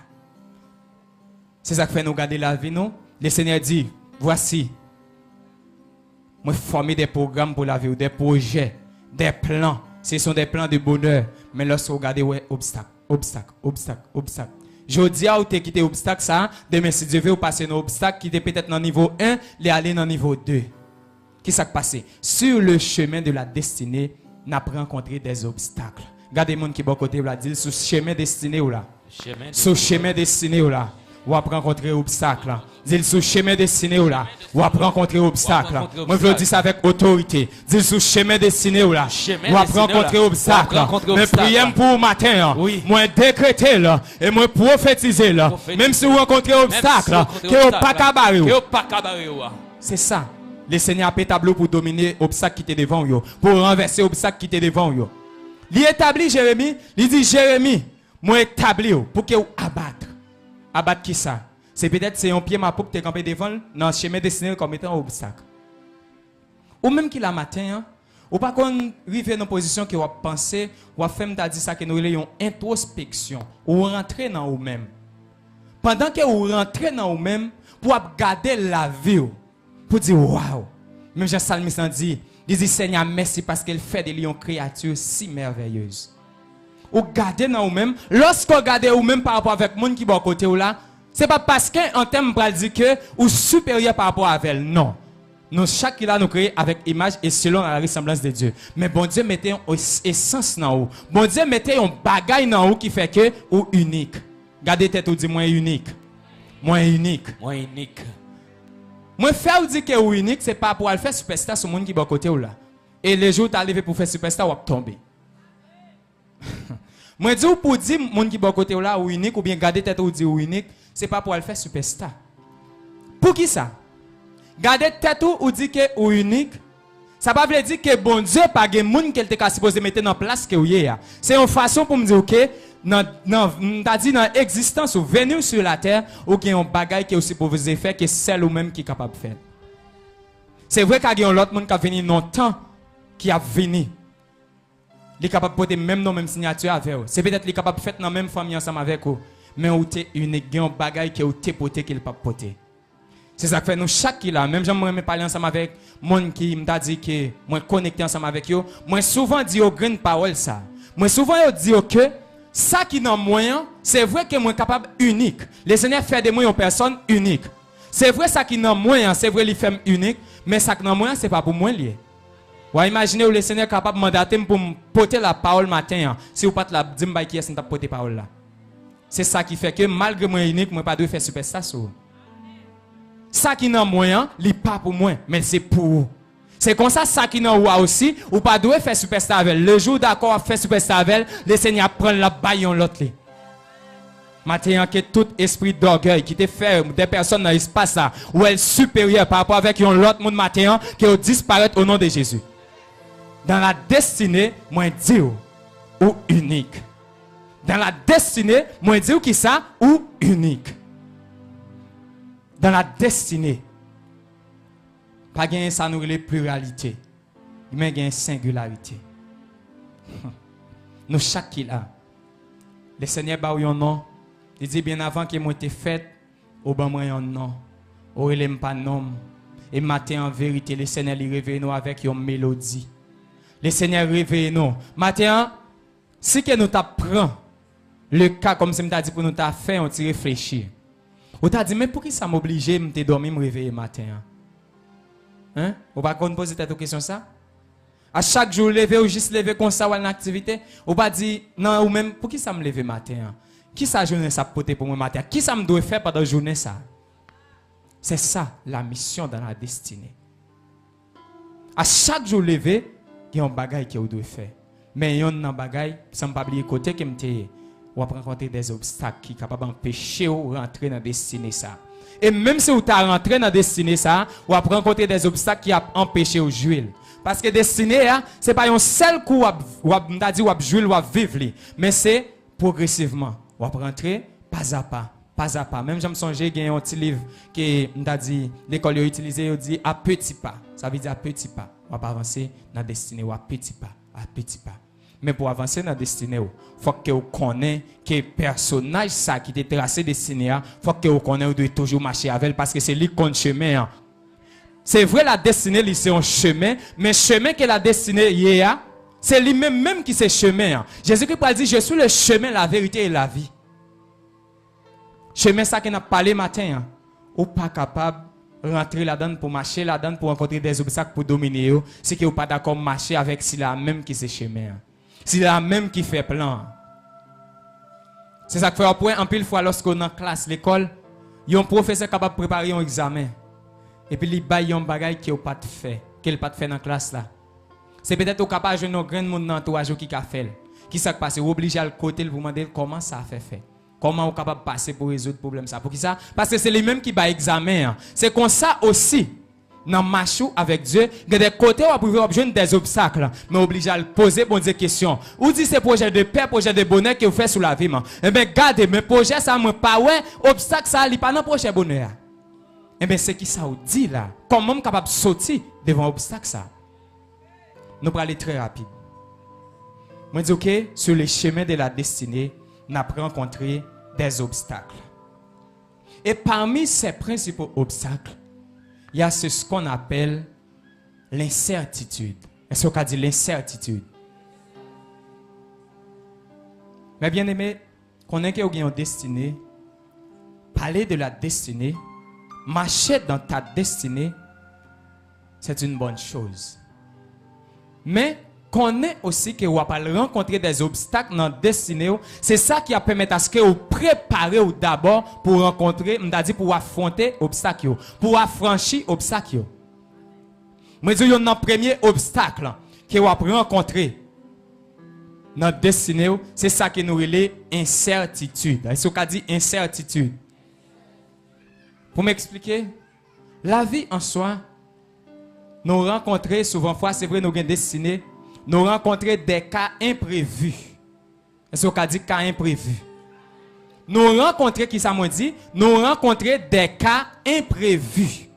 C'est ça qui fait nous garder la vie, non? Le Seigneur dit, voici, moi former des programmes pour la vie, des projets, des plans. Ce sont des plans de bonheur. Mais lorsque vous regardez, ouais, obstacle, obstacle, obstacle, obstacle. Je dis à vous de quitter l'obstacle, ça, demain si Dieu veut vous passer un obstacle qui est peut-être dans le niveau 1, et aller dans le niveau 2. Qu'est-ce qui s'est passé? Sur le chemin de la destinée, nous avons rencontré des obstacles. Regardez les gens qui sont à côté, là, dit, sur le chemin destiné, là. Sur le chemin destiné, là. Ou après rencontrer obstacle. Dis sur chemin destiné ou là. Ou après rencontrer obstacle. Moi je veux dire ça avec autorité. Dis sur chemin destiné ou là. Ou après rencontrer obstacle. Mais priez pour matin. Moi décréter là et moi prophétiser là. Même si vous rencontrez obstacle, que vous pas cabaré. C'est ça. Le Seigneur a fait tableau pour dominer obstacle qui était devant vous, pour renverser obstacle qui était devant vous. Il établit Jérémie, il dit Jérémie, moi établi pour que vous abattre. Abattre qui ça? C'est peut-être c'est un pied ma pour que tu campé devant dans le chemin destiné comme étant un obstacle. Ou même qu'il a matin, ou pas qu'on arrive dans une position que vous pensez, ou faire me dit ça que nous avons une introspection, ou rentrer dans vous-même. Pendant que vous rentrez dans vous-même, pour garder la vie, pour dire waouh. Même Jean Salmiste dit, il dit Seigneur merci parce qu'il fait de lui une créature si merveilleuse. Ou gardez dans vous-même, lorsque vous regardez vous-même par rapport avec le monde qui est à côté ou là, c'est pas parce qu'un thème va dire que ou supérieur par rapport à elle. Non. Nous, chaque qui là, nous créons avec image et selon la ressemblance de Dieu. Mais bon Dieu mettait une essence dans vous. Bon Dieu mettait un bagage dans vous qui fait que ou unique. Gardez tête ou dit moins unique. Moins unique. Moins unique. Moi, faire ou dire que ou unique, c'est pas pour aller faire superstar sur le monde qui est à côté ou là. Et les jours t'arrivé pour faire superstar, ou tomber. Moi dis pour dire monde qui bon côté là ou unique ou bien garder tête ou dire ou unique, c'est pas pour aller faire superstar. Pour qui ça? Garder tête ou dire que ou unique, ça pas veut dire que bon Dieu pas gen monde qu'elle était supposé mettre en place que ou hier. C'est une façon pour me dire OK, t'as dit dans existence ou venir sur la terre ou qu'il y a un bagage qui est aussi pour vous faire que celle ou même qui est capable de faire. C'est vrai qu'il y a un autre monde qui a venu dans le temps qui a venu. Il est capable de porter même nom, même signature avec vous. C'est peut-être qu'il est capable de faire dans la même famille ensemble avec vous. Mais vous êtes unique, il y a un bagage qui est porté qu'il ne peut pas porter. C'est ça que fait nous chaque qui là. Même j'aime parler ensemble avec monde qui m'a dit que moi connecté ensemble avec eux. Moi souvent dis aux grandes paroles ça. Moi souvent dis que ça qui dans moyen, c'est vrai que moi capable unique. Le Seigneur fait de moi une personne unique. C'est vrai ça qui dans moyen, c'est vrai les femmes unique, mais ça qui dans moyen c'est pas pour moi lié. Ou imaginez où le Seigneur est capable de mandater pour me porter la parole matin. Si vous pas la dire qui est pas porter parole là. C'est ça qui fait que malgré moi unique, moi pas doit faire superstar sur. Ça qui n'a moyen, n'est pas pour moi, mais c'est pour vous. C'est comme ça qui n'a pas aussi, ou pas doit faire superstar avec. Le jour d'accord à faire superstar avec, le Seigneur prend la baillon l'autre. Maintenant que tout esprit d'orgueil qui te fait des personnes dans l'espace là, ou elle supérieure par rapport avec l'autre monde maintenant, qui disparaît au nom de Jésus. Dans la destinée, moi dis ou unique. Dans la destinée, moi dis qui ça ou unique. Dans la destinée, pas gain ça nous les pluralité, mais gain singularité. Nous chaque qui là, le Seigneur ba un nom, il dit bien avant que moi été fait, au ban moi un nom, au relève pas nom. Et matin en vérité, le Seigneur il réveille nous avec une mélodie. Le Seigneur réveille nous. Matin, si que nous t'apprend le cas comme si m't'a dit pour nous t'a fait, on t'y réfléchir. Ou t'a dit mais pour qui ça m'oblige de me dormir me réveiller matin? Hein? Ou pas qu'on pose cette question ça? À chaque jour lever ou juste lever comme ça ou une activité, ou pas dire non ou même pour qui ça me lever matin? Qui ça journée ça porter pour moi matin? Qui ça me doit faire pendant la journée ça? C'est ça la mission dans la destinée. À chaque jour lever, il y a un bagage que vous devez faire. Mais il y a un bagage, sans pas oublier côté que m'te ou rencontrer des obstacles qui sont capables d'empêcher ou rentrer dans la destinée ça. Et même si vous êtes rentré dans la destinée ça, ou rencontrer des obstacles qui ont empêché de jouer. Parce que la destinée, ce n'est pas un seul coup où vous jouer ou vivre, mais c'est progressivement. Vous rentrer pas à pas. Pas à pas. Même je me songe, il y a un petit livre que l'école a utilisé, il dit à petits pas. Ça veut dire à petits pas. On va avancer dans la destinée ou à petits pas. À petits pas. Mais pour avancer dans la destinée, il faut que vous connaissiez que le personnage ça, qui est tracé destinée, il faut que vous connaissiez que vous devez toujours marcher avec elle parce que c'est lui qui compte chemin. C'est vrai, la destinée, c'est un chemin, mais le chemin que la destinée, c'est lui-même qui c'est chemin. Jésus-Christ a dit, je suis le chemin, la vérité et la vie. Chemin ça qu'on a parlé matin, ou pas capable de rentrer là-dedans pour marcher là-dedans pour rencontrer des obstacles pour dominer, c'est que vous pas d'accord marcher avec si la même qui c'est chemin. Si la même qui fait plan. C'est ça que fait un point en pile fois lorsqu'on est en classe l'école, il y a un professeur capable de préparer un examen et puis il baille un bagage qui n'a pas fait, qu'il pas fait dans la classe là. C'est peut-être capable de jouer un grand monde dans l'entourage qui a fait. Qui s'est passé, obligé à le côté pour demander comment ça a fait. Comment on est capable de passer pour résoudre le problème ça? Pour qui ça? Parce que c'est les mêmes qui baillent examen. C'est comme ça aussi. Dans marche avec Dieu, de des côtés on va jouer des obstacles, mais obligé à le poser pour des questions. Ou dit ces projets de paix, projets de bonheur que vous faites sous la vie. Eh bien, regardez, mes projets ça me pas ouais, obstacle ça n'est pas dans projet bonheur. Eh bien, c'est qui ça vous dit là? Comment on est capable de sortir devant obstacle ça? Nous allons aller très rapide. Moi dis OK, sur le chemin de la destinée, nous avons rencontré des obstacles. Et parmi ces principaux obstacles, il y a ce qu'on appelle l'incertitude. Est-ce qu'on a dit l'incertitude? Mais bien aimé, qu'on ait une destinée, parler de la destinée, marcher dans ta destinée, c'est une bonne chose. Mais qu'on ait aussi que vous allez rencontrer des obstacles dans la destinée, c'est ça qui va permettre à ce que vous préparez d'abord pour rencontrer, pour affronter l'obstacle, pour affranchir l'obstacle. Je dis, il y a un premier obstacle. que vous avez rencontré dans notre destinée, c'est ça qui nous relève incertitude. Est-ce qu'on dit incertitude? Pour m'expliquer, la vie en soi, nous rencontrer souvent fois, c'est vrai, nous avons destiné, nous rencontrer des cas imprévus. Est-ce qu'on dit cas imprévus? Nous rencontrer, qui ça m'a dit? Nous rencontrer des cas imprévus.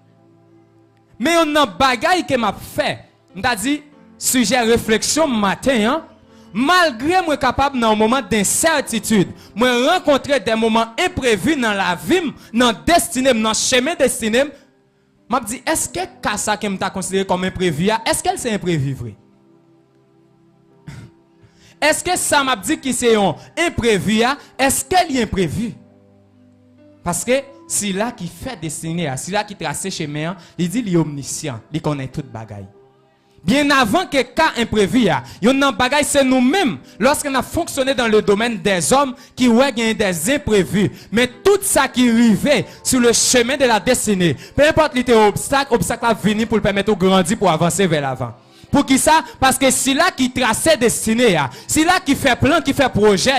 Mais on a un bagage que m'a fait. On a dit, sujet réflexion matin, hein? Malgré moi capable dans un moment d'incertitude, moi rencontrer des moments imprévus dans la vie, dans la destinée, dans le chemin destiné, m'a dit, est-ce que ça que m'a considéré comme imprévu, est-ce qu'elle c'est imprévu vrai? Est-ce que ça m'a dit que c'est un imprévu, est-ce qu'elle est imprévu? Parce que c'est là qui fait destiné, c'est là qui trace chemin, il dit il est omniscient, il connaît toute bagaille. Bien avant que cas imprévu, il y a un bagage, c'est nous-mêmes, lorsqu'on a fonctionné dans le domaine des hommes, qui ont des imprévus. Mais tout ça qui arrivait sur le chemin de la destinée, peu importe les obstacles, obstacle a venu pour le permettre de grandir, pour avancer vers l'avant. Pour qui ça? Parce que c'est là qui trace destinée, c'est là qui fait plan, qui fait projet,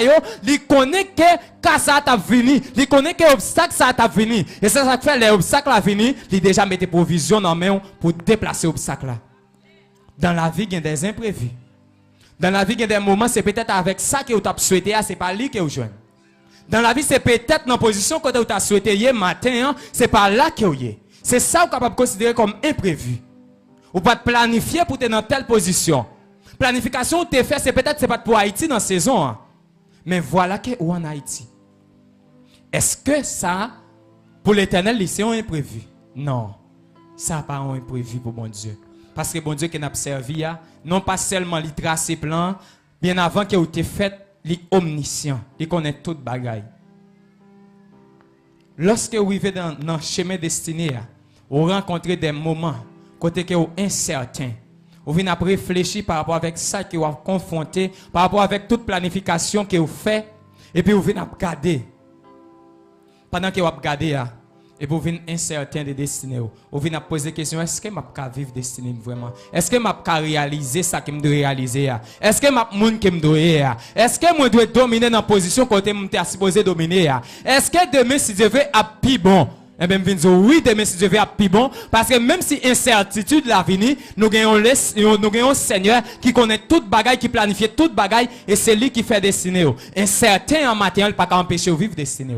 il connaît que ça a venu, il connaît que obstacle ça a venu. Et ça fait les obstacles à venir, il déjà mis des provisions dans main pour déplacer l'obstacle là. Dans la vie, il y a des imprévus. Dans la vie, il y a des moments, c'est peut-être avec ça que vous avez souhaité, c'est pas lui que vous jouez. Dans la vie, c'est peut-être dans la position que vous avez souhaité hier matin, c'est pas là que vous êtes. C'est ça que vous êtes capable de considérer comme imprévu. Vous pouvez planifier pour être dans telle position. Planification que vous avez fait, c'est peut-être c'est pas pour Haïti dans la saison. Mais voilà que vous en Haïti. Est-ce que ça, pour l'éternel, c'est un imprévu? Non. Ça n'a pas un imprévu pour mon Dieu. Parce que bon Dieu qui n'a servi, non pas seulement il trace ses plans, bien avant que vous ayez fait, il est omniscient, il connaît toute bagaille. Lorsque vous vivez dans le chemin destiné, vous rencontrez des moments, côté que vous incertain, vous venez à réfléchir par rapport avec ça que vous avez confronté, par rapport avec toute planification que vous faites, et puis vous venez à regarder. Pendant que vous regardez, et vous venez incertain de destinée. Vous venez à poser la question, est-ce que je peux vivre destinée vraiment? Est-ce que je peux réaliser ça que je dois réaliser? Est-ce que je peux que je dois? Est-ce que je dois dominer dans la position côté je suis supposé dominer? Est-ce que demain, si Dieu veut, à plus bon? Eh bien, je dis oui, demain, si Dieu veut, à plus bon. Parce que même si incertitude la venue, nous avons un Seigneur qui connaît toute bagaille, qui planifie toute bagaille, et c'est lui qui fait destinée. Incertain en matériel, pas qu'à empêcher de vivre destinée.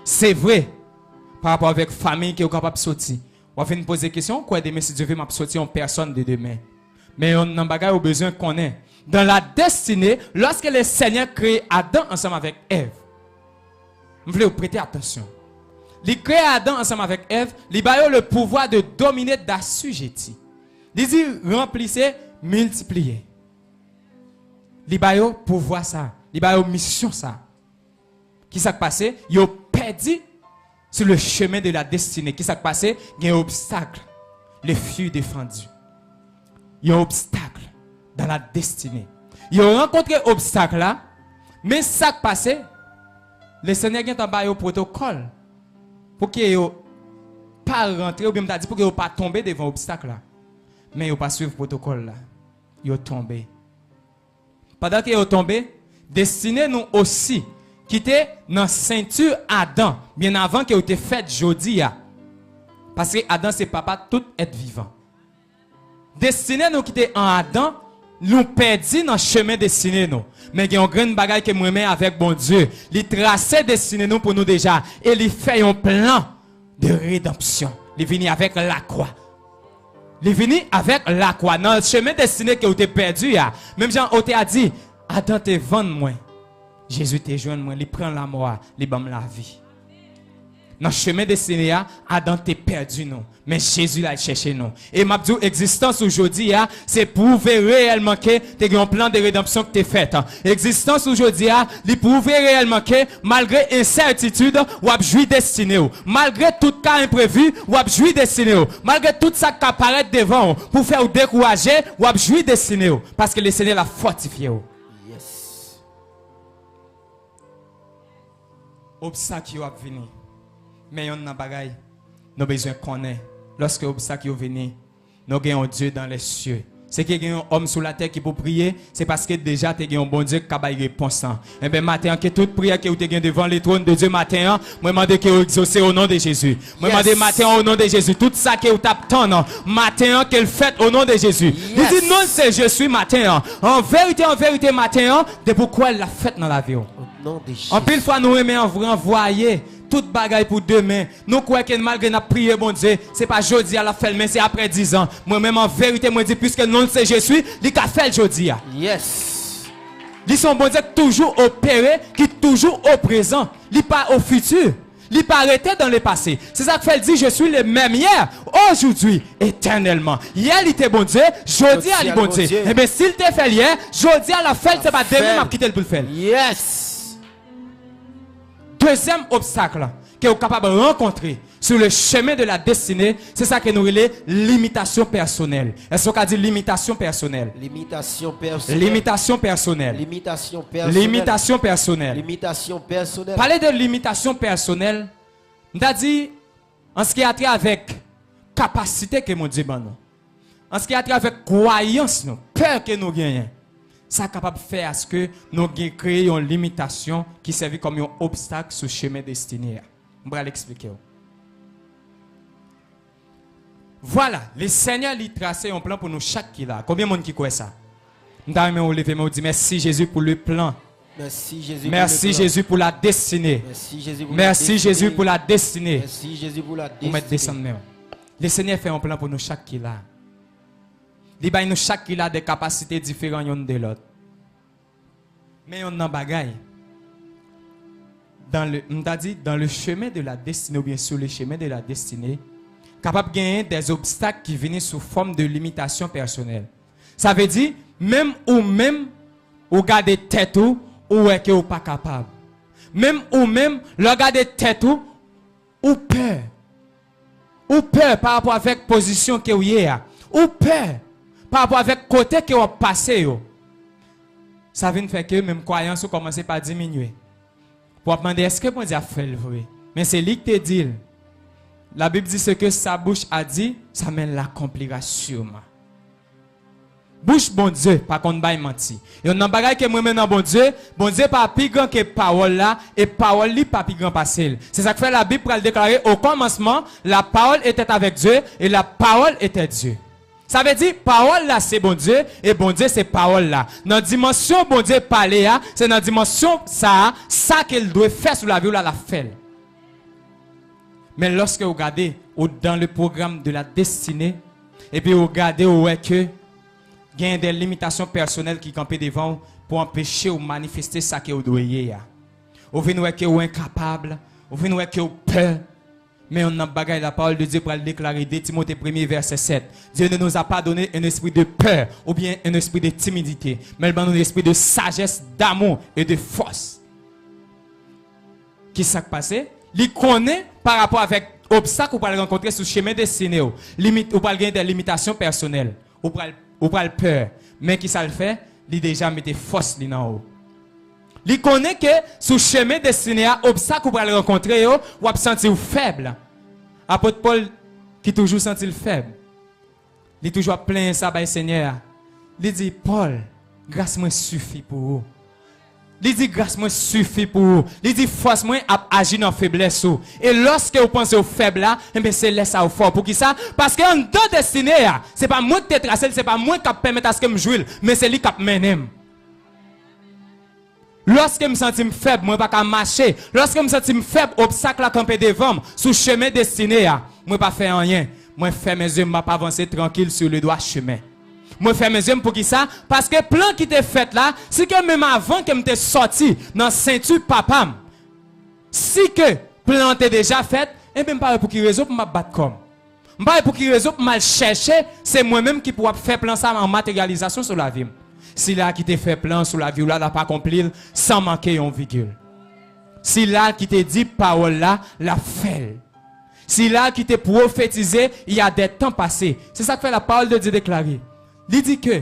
C'est vrai, par rapport avec la famille qui est capable de sortir. On va poser des questions, quoi demain si Dieu veut sortir en personne de demain. Mais on a un bagage au besoin qu'on ait. Dans la destinée, lorsque le Seigneur crée Adam ensemble avec Ève, je voulais vous prêter attention. Il crée Adam ensemble avec Ève, il a le pouvoir de dominer, d'assujettir. Il dit remplissez, multipliez. Il a le pouvoir ça, il a la mission ça. Qui s'est passé? Il a perdu sur le chemin de la destinée. Qui s'est passé? Il y a un obstacle. Le fut défendu. Il y a un obstacle dans la destinée. Il a rencontré un obstacle là. Mais ça s'est passé. Le Seigneur a un protocole. Pour qu'il ne pas rentrer, ou bien dit pour qu'il ne pas tomber devant l'obstacle là. Mais il n'a pas suivi le protocole là. Il a tombé. Pendant qu'il a tombé, destinée nous aussi. Qui était dans la ceinture Adam, bien avant qu'il ait fait jeudi. Parce que Adam, c'est papa, tout être vivant. Destiné nous qui était en Adam, nous perdons dans le chemin destiné nous. Mais il y a un grand bagage que moi avec bon Dieu. Il trace destiné nous pour nous déjà. Et il fait un plan de rédemption. Il venu avec la croix. Il venu avec la croix. Dans le chemin destiné que vous avez perdu, même Jean Oté a dit, Adam te vend moi. Jésus te joint moi, il prend la mort, il donne la vie. Dans le chemin destiné, Adam t'a perdu nous, mais Jésus l'a cherché nous. Et ma existence aujourd'hui, c'est prouver réellement que tu as un plan de rédemption que tu as fait. Existence aujourd'hui, il prouve réellement que malgré incertitude, ou a joué destiné. Malgré tout cas imprévu, ou a joué destiné. Malgré tout ça qui apparaît devant pour faire décourager, ou a joué destiné. Parce que le Seigneur l'a fortifié. Obstacle va venir. Mais on a bagaille. Nous besoin qu'on ait. Lorsque l'obstacle est venu, nous avons un Dieu dans les cieux c'est qu'il y a un homme sur la terre qui peut prier, c'est parce que déjà tu as un bon Dieu qui a une réponse. Et bien matin, que toute prière que tu as devant le trône de Dieu matin, moi demande que vous exaucez au nom de Jésus. Moi demande matin au nom de Jésus, tout ça que vous t'attendez matin qu'elle fait au nom de Jésus. Vous dites non, c'est je suis matin. En vérité matin, de pourquoi elle l'a fait dans la vie. Au nom de Jésus. En pile fois nous aimons renvoyer toute bagaille pour demain. Nous croyons que malgré notre prière, bon Dieu, c'est pas jeudi à la faire, mais c'est après 10 ans. Moi-même, en vérité, moi dis, puisque non c'est je suis, il a fait jeudi. Yes. Ils sont bon Dieu toujours opéré, qui toujours au présent. Il pas au futur. Il pas arrêté dans le passé. C'est ça que fait dit, je suis le même hier, aujourd'hui, éternellement. Hier, il était bon Dieu, jeudi, il est bon Dieu. Eh bien, s'il te fait hier, jeudi à la fin, c'est pas demain, m'a quitté pour le faire. Yes. Deuxième obstacle que vous êtes capable de rencontrer sur le chemin de la destinée, c'est ça que nous appelons l'imitation personnelle. Est-ce qu'on a dit limitation personnelle? Limitation personnelle. Limitation personnelle. Limitation personnelle. Limitation personnelle. Limitation personnelle. Parler de limitation personnelle, on a dit en ce qui a trait avec capacité que mon Dieu a, en ce qui a trait avec croyance, peur que nous gagnons. Ça est capable de faire à ce que nous créons une limitation qui servait comme un obstacle sur le chemin destiné. Je vais l'expliquer. Voilà, le Seigneur lui tracé un plan pour nous chaque qui là. Combien de monde qui croit ça? Je vais lever et dire merci Jésus pour le plan. Merci Jésus. Merci Jésus pour la destinée. Merci Jésus pour la Merci Jésus pour la destinée. destinée. Merci Jésus pour la destinée. Vous mettez descendre même. Le Seigneur fait un plan pour nous chaque qui là. Il y a nous chaque qui a des capacités différentes l'une de l'autre. Mais on a bagaille. Dans le chemin de la destinée, ou bien sur le chemin de la destinée, capable de gagner des obstacles qui viennent sous forme de limitation personnelle. Ça veut dire, même ou garder tête ou est que ou pas capable. Même, le garder tête ou peur. Ou peur par rapport avec position que vous avez. Ou peur par rapport avec côté que vous passez. Ça vient faire que même croyance commence à diminuer. Pour demander est-ce que bon Dieu a fait le vrai? Mais c'est lui qui te dit. La Bible dit ce que sa bouche a dit, ça mène l'accomplissement. Bouche bon Dieu, par contre, pas menti. Et on a bagaille que moi maintenant bon Dieu pas plus grand que parole là et parole li pas plus grand passé. C'est ça que fait la Bible pour le déclarer au commencement, la parole était avec Dieu et la parole était Dieu. Ça veut dire, parole là, c'est bon Dieu, et bon Dieu, c'est parole là. Dans la dimension, bon Dieu, parler, c'est dans la dimension, ça qu'elle doit faire sur la vie, là, la fait. Mais lorsque vous regardez dans le programme de la destinée, et puis vous regardez où est que, il y a des limitations personnelles qui campent devant pour empêcher ou manifester ça que vous doyez. Vous venez que vous êtes incapable, vous venez que vous peur. Mais on a bagaille la parole de Dieu pour le déclarer. 2 Timothée 1 verset 7. Dieu ne nous a pas donné un esprit de peur ou bien un esprit de timidité, mais il a donné un esprit de sagesse, d'amour et de force. Qui s'est passé? Il connaît par rapport avec obstacles ou pas le rencontrer sur le chemin destiné. Ou pas gagner des limitations personnelles. Ou pas le peur. Mais qui ça le fait? Il déjà mis des forces en haut. Il connaît que sur le chemin destiné à obstacle ou pas le rencontrer ou a sentir faible. Apôtre Paul qui toujours sentit faible. Il toujours plein ça par Seigneur. Il dit Paul, grâce moi suffit pour vous. Il dit grâce moi suffit pour vous. Il dit force moi à agir dans faiblesse. Et lorsque vous pensez au faible là, c'est laisse ça au fort. Pour qui ça? Parce que en deux destiné, c'est pas moi qui te tracé, c'est pas moi qui permet à ce que me joue, mais c'est lui qui mène. Lorsque je me sens faible, moi pas marcher. Lorsque je me sens faible, obstacle à camper devant, sous chemin destiné, moi pas faire rien. Moi faire mes yeux, pas avancer tranquille sur le droit chemin. Moi faire mes yeux pour qui ça? Parce que plan qui t'est fait là, c'est que même avant que me sorti dans ceinture papa, si que plan t'est déjà fait, et bien pas pour qui raison pour me battre comme. Pas pour qui raison pour mal chercher, c'est moi-même qui pourra faire plan ça en matérialisation sur la vie. Si là qui te fait plan sur la vie, là n'a pas accompli sans manquer une virgule. Si là qui te dit parole là, la fait. Si là qui te prophétisé, il y a des temps passés. C'est ça que fait la parole de Dieu déclarée. Il dit que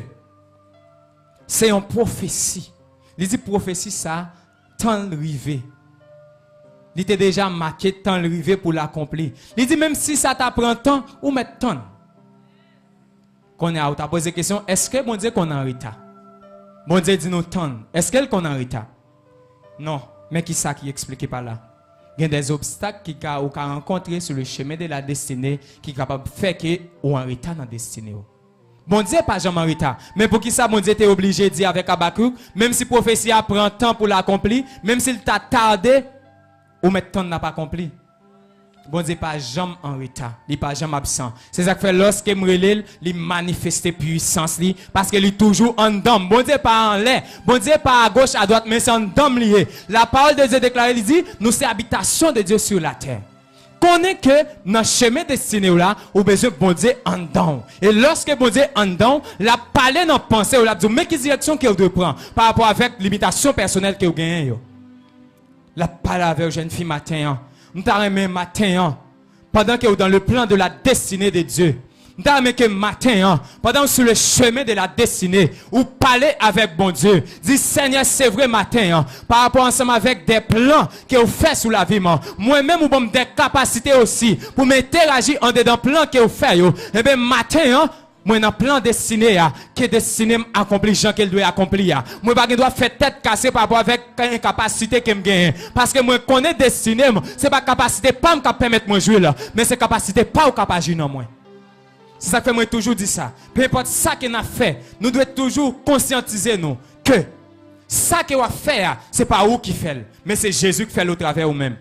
c'est une prophétie. Il dit prophétie ça, temps rivé. Il était déjà marqué temps rivé pour l'accomplir. Il dit même si ça t'apprend temps, ou mettre temps. qu'on est à t'a posé question, est-ce que bon Dieu qu'on est en retard? Bon Dieu dit nous tant, est-ce qu'elle qu'on est en retard? Non, mais qui ça qui explique par là? Il y a des obstacles qui ka rencontré sur le chemin de la destinée qui est capable de faire que ou en retard dans la destinée. Bon Dieu pas jamais en retard. Mais pour qui ça, bon Dieu était obligé de dire avec Habakkuk, même si la prophétie prend temps pour l'accomplir, même s'il t'a tardé, ou maintenant n'a pas accompli. Bon Dieu pas jamais en retard, il pas jamais absent. C'est ça que fait lorsque m'relel, il manifeste puissance li parce qu'il est toujours en dedans. Bon Dieu pas en l'air, bon Dieu pas à gauche à droite mais c'est en dedans lié. La parole de Dieu déclare, il dit nous c'est habitation de Dieu sur la terre. Connaît que dans le chemin destiné là, ou besoin bon Dieu en dedans. Et lorsque bon Dieu en dedans, la parler dans pensée ou la dit mais quelle direction qu'il doit prendre par rapport avec limitation personnelle que vous gagnez. La parole avec jeune fille matin. Nous t'arrêtons matin, pendant que vous dans le plan de la destinée de Dieu. Nous t'arrêtons matin, pendant que sur le chemin de la destinée, vous parlez avec bon Dieu. Dis Seigneur, c'est vrai matin, par rapport ensemble avec des plans que vous faites sous la vie. Moi-même, vous avez des capacités aussi pour m'interagir en dedans plans que vous faites. Et bien matin, moi dans plan destiné que destiné accomplir gens qu'elle doit accomplir. Moi pas doit faire tête cassée par rapport avec incapacité que me gagne parce que moi connais destiné, c'est pas capacité pas me permettre moi jouer là, mais c'est capacité pas ou capable agir dans moi. C'est ça que moi toujours dit ça. Peu importe ça qu'on a fait, nous devons toujours conscientiser nous que ça qu'on va faire, c'est pas vous qui fait, mais c'est Jésus qui fait au travers vous-même.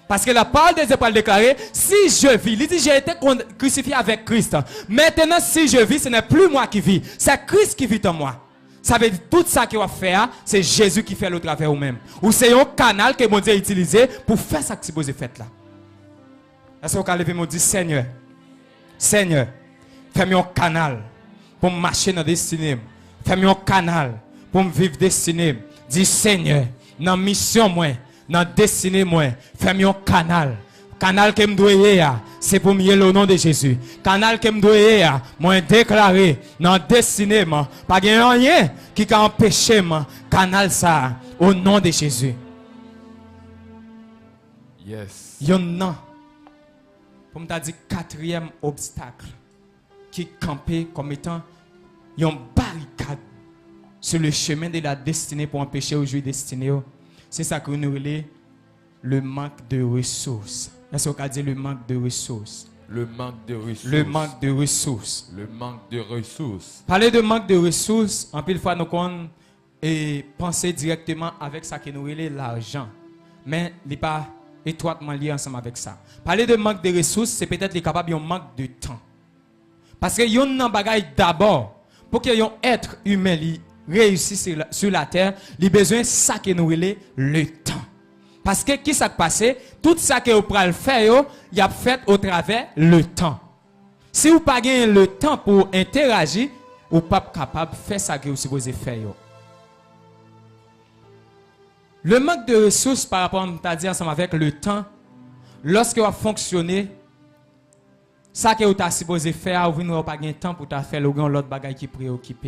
Parce que la parole de Dieu peut le déclarer, si je vis, il dit j'ai été crucifié avec Christ. Maintenant si je vis, ce n'est plus moi qui vis, c'est Christ qui vit en moi. Ça veut dire tout ça qu'il va faire, c'est Jésus qui fait le travers vous-même. Ou c'est un canal que mon Dieu a utilisé pour faire ça que c'est posé fait là. Est-ce qu'on peut lever et dire Seigneur, Seigneur, fais-moi un canal pour me marcher dans la destinée. Fais-moi un canal pour me vivre destinée. Dis Seigneur, dans la mission moi. Dans destinée moi, fais-moi un canal que me doit c'est pour mieux le nom de Jésus. Canal que me doit moi déclaré dans destinée moi, pas rien qui peut empêcher moi canal ça au nom de Jésus. Yes. Yon non. Pour me dire quatrième obstacle qui campé comme étant une barricade sur le chemin de la destinée pour empêcher aux Juifs destinés. C'est ça que nous relève le manque de ressources. Est-ce qu'on a dit le manque de ressources? Le manque de ressources. Le manque de ressources. Le manque de ressources. Parler de manque de ressources, en pile fois nous on et penser directement avec ça que nous relève l'argent. Mais il n'est pas étroitement lié ensemble avec ça. Parler de manque de ressources, c'est peut-être capable d'un manque de temps. Parce que yon nan bagay d'abord pour que yon être humain réussir sur la terre, il a besoin de ça que nous relève le temps. Parce que qui s'est passé, tout ça que vous pouvez faire, il a fait au travers le temps. Si vous n'avez pas le temps pour interagir, vous n'êtes pas capable de faire ça que vous supposez faire. Le manque de ressources par rapport à dit ensemble avec le temps, lorsque vous fonctionnez, ça que vous êtes supposé faire, vous n'avez pas de temps pour faire l'autre bagage qui préoccupe.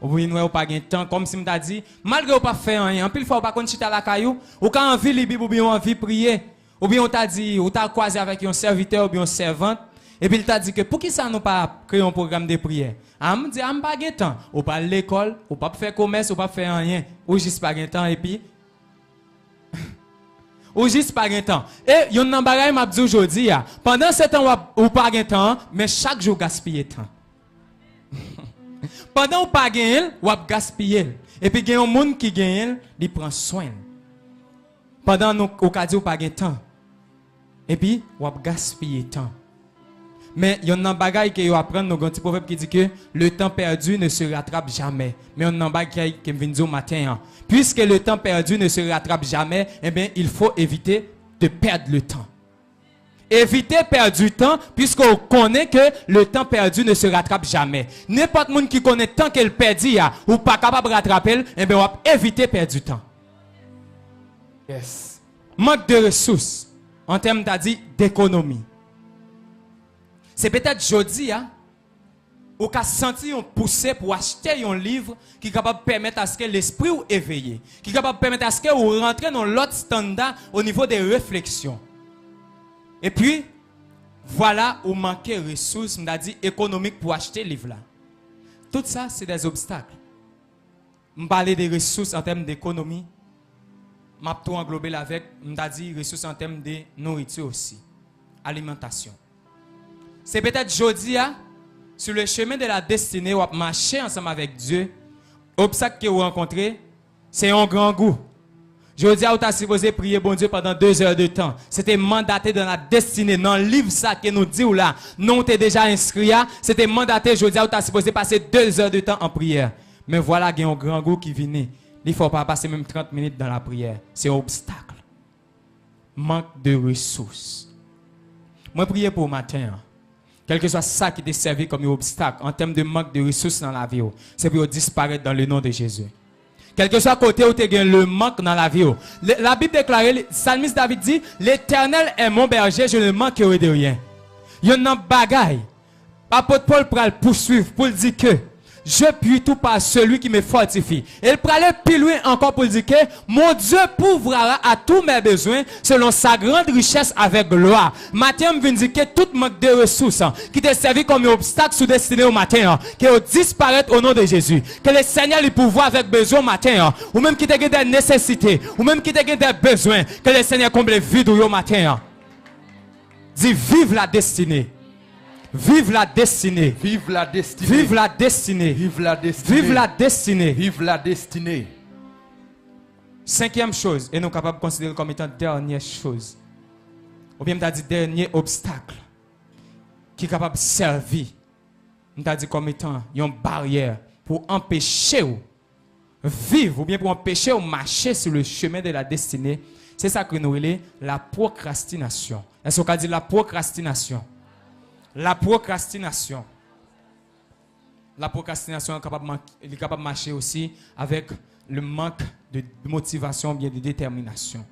Vous n'avez pas de temps, comme si je t'ai dit, malgré vous pas faire rien, pile fois vous pas chita la caillou, ou quand envie de Bible ou bien envie de prier, ou bien on t'a dit, ou t'a croisé avec un serviteur ou bien une servante, et puis il t'a dit que pour qui ça nous pas créer un programme de prière? On me dit, on pas de temps, ou pas l'école, ou pas faire commerce, ou pas faire rien, ou juste pas de temps et puis ou juste pas de temps. Et yon nan bagay m'a dit aujourd'hui, pendant ce temps ou pas de temps, mais chaque jour gaspiller temps. Pendant ou pas gagne, ou gaspiller. Et puis il y a un monde qui gagne, il prend soin. Pendant nous ou ka di ou pas de temps. Et puis ou gaspiller temps. Mais il y a un bagay que vous apprenez dans un petit proverbe qui dit que le temps perdu ne se rattrape jamais. Mais il y a un bagay qui vient dire au matin. Puisque le temps perdu ne se rattrape jamais, eh bien, il faut éviter de perdre le temps. Éviter de perdre du temps, puisqu'on connaît que le temps perdu ne se rattrape jamais. N'importe qui qui connaît le temps qu'elle perdit ou pas capable de rattraper, eh bien, on va éviter de perdre du temps. Yes. Manque de ressources, en termes d'économie. C'est peut-être jeudi, ou qu'a senti un poussé pour acheter un livre qui est capable de permettre à ce que l'esprit ou éveillé, qui est capable de permettre à ce que vous rentrez dans l'autre standard au niveau des réflexions. Et puis, voilà où manquez ressources, m'a dit économique pour acheter le livre là. Tout ça, c'est des obstacles. Je parle des ressources en termes d'économie. Je vais tout englober avec, je dit ressources en termes de nourriture aussi. Alimentation. C'est peut-être aujourd'hui, sur le chemin de la destinée, ou marcher ensemble avec Dieu, l'obstacle que vous rencontrez, c'est un grand goût. Aujourd'hui, vous êtes supposé prier bon Dieu pendant 2 heures de temps. C'était mandaté dans la destinée, dans le livre ça que nous dit là. Non, tu es déjà inscrit. C'était mandaté aujourd'hui, vous êtes supposé passer 2 heures de temps en prière. Mais voilà, il y a un grand goût qui vient. Il ne faut pas passer même 30 minutes dans la prière. C'est un obstacle. Manque de ressources. Moi, prier pour le matin. Quel que soit ça qui t'est servi comme un obstacle en termes de manque de ressources dans la vie, c'est pour disparaître dans le nom de Jésus. Quel que soit côté où tu as le manque dans la vie. La Bible déclare, le psalmiste David dit, l'Éternel est mon berger, je ne manquerai de rien. Il y a un bagaille. Apôtre Paul pour le poursuivre, pour dire que je puis tout par celui qui me fortifie. Et il prend plus loin encore pour dire que mon Dieu pourvoira à tous mes besoins selon sa grande richesse avec gloire. Matin, je viens dire que tout manque de ressources qui t'est servi comme un obstacle sous destiné au matin, que disparaître au nom de Jésus. Que le Seigneur lui pourvoie avec besoin au matin, ou même qui t'a des nécessités, ou même qui t'a des besoins, que le Seigneur comble vide au matin. Dis vive la destinée. Vive la destinée. Vive la destinée. Vive la destinée. Vive la destinée. Vive la destinée. Vive la destinée. 5e chose, et nous sommes capables de considérer comme étant dernière chose. Ou bien, nous avons dit dernier obstacle qui est capable de servir. Nous avons dit comme étant une barrière pour empêcher ou vivre, ou bien pour empêcher ou marcher sur le chemin de la destinée. C'est ça que nous appelons la procrastination. Est-ce qu'on dit la procrastination? La procrastination. La procrastination est capable de marcher aussi avec le manque de motivation, bien de détermination.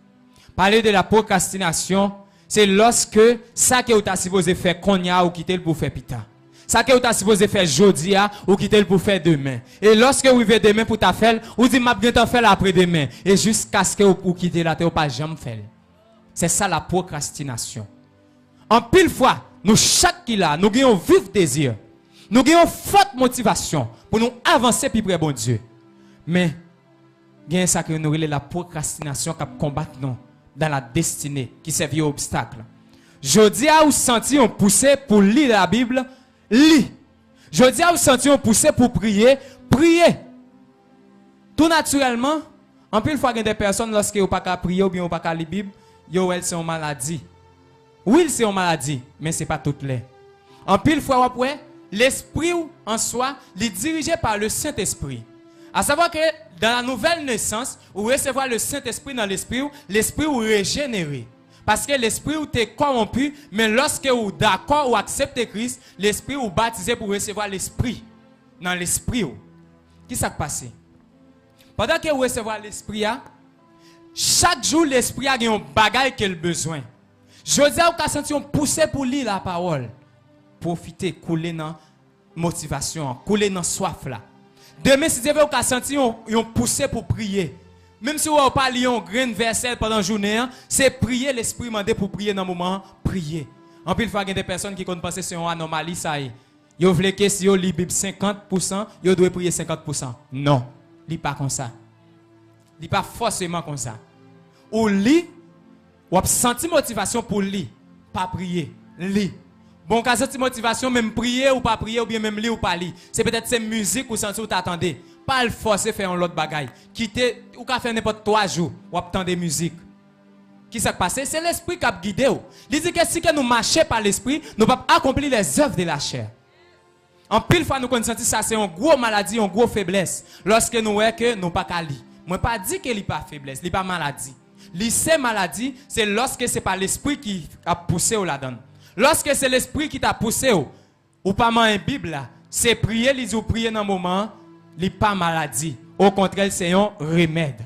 Parler de la procrastination, c'est lorsque ça que vous êtes supposé faire qu'on y a ou quitter pour faire pita. Ça que vous êtes supposé faire aujourd'hui ou quitter pour faire demain. Et lorsque vous venez demain pour ta faire, vous dites m'a bien t'en faire après-demain. Et jusqu'à ce que vous quittez la terre, vous pas jamais faire. C'est ça la procrastination. En pile fois, nous, chaque qui là, nous avons un vif désir. Nous avons une forte motivation pour nous avancer plus près de bon Dieu. Mais, il y a ça que nous appelons la procrastination qui combat nous dans la destinée, qui servait aux obstacles. Je dis à vous sentir un poussé pour lire la Bible, lis. Je dis à vous sentir un poussé pour prier, priez. Tout naturellement, en pile fois, il y a des personnes, lorsqu'ils n'ont pas qu'à prier ou bien pas qu'à lire la Bible, ils sont maladies. Oui, c'est une maladie, mais ce n'est pas toutes les. En pile fois après, l'esprit en soi, il est dirigé par le Saint-Esprit. À savoir que dans la nouvelle naissance, vous recevez le Saint-Esprit dans l'esprit vous régénéré. Parce que l'esprit vous est corrompu, mais lorsque vous d'accord ou acceptez Christ, l'esprit vous baptisé pour recevoir l'esprit. Dans l'esprit. Qui s'est passé? Pendant que vous recevez l'esprit, chaque jour l'esprit a un bagage qu'il a besoin. Je dis à vous qu'à sentir pousser pour lire la parole. Profitez, couler dans motivation, couler dans soif là. Demain, si vous avez qu'à sentir un pousser pour prier. Même si vous n'avez pas lu un grain de verset pendant la journée, c'est prier, l'esprit mandé pour prier dans le moment, prier. En plus, il y a des personnes qui pensent que c'est une anomalie, ça y est. Vous voulez que si vous lisez la Bible 50%, vous devez prier 50%. Non, ce n'est pas comme ça. Ce n'est pas forcément comme ça. Ou lit, ou senti motivation pour lire, pas prier, lire. Bon, quand senti motivation, même prier ou pas prier, ou bien même lire ou pas lire. C'est peut-être cette musique ou senti ou t'attendez. Pas le forcer faire un autre bagaille. Quitter, ou qu'à faire n'importe 3 jours, ou attendre des musiques. Qui s'est passé? C'est l'esprit qui a guidé. Il dit que si nous marchons par l'esprit, nous ne pouvons pas accomplir les œuvres de la chair. En pile fois, nous connaissons ça, c'est une grosse maladie, une grosse faiblesse. Lorsque nous voyons que nous ne pouvons pas lire. Moi, pas dit qu'il n'y a pas faiblesse, il n'y a pas maladie. Lycée maladie, c'est lorsque c'est pas l'esprit qui a poussé ou la donne. Lorsque c'est l'esprit qui t'a poussé ou pas une Bible là, c'est prier, les ou prier dans un moment, il pas maladie. Au contraire, c'est un remède.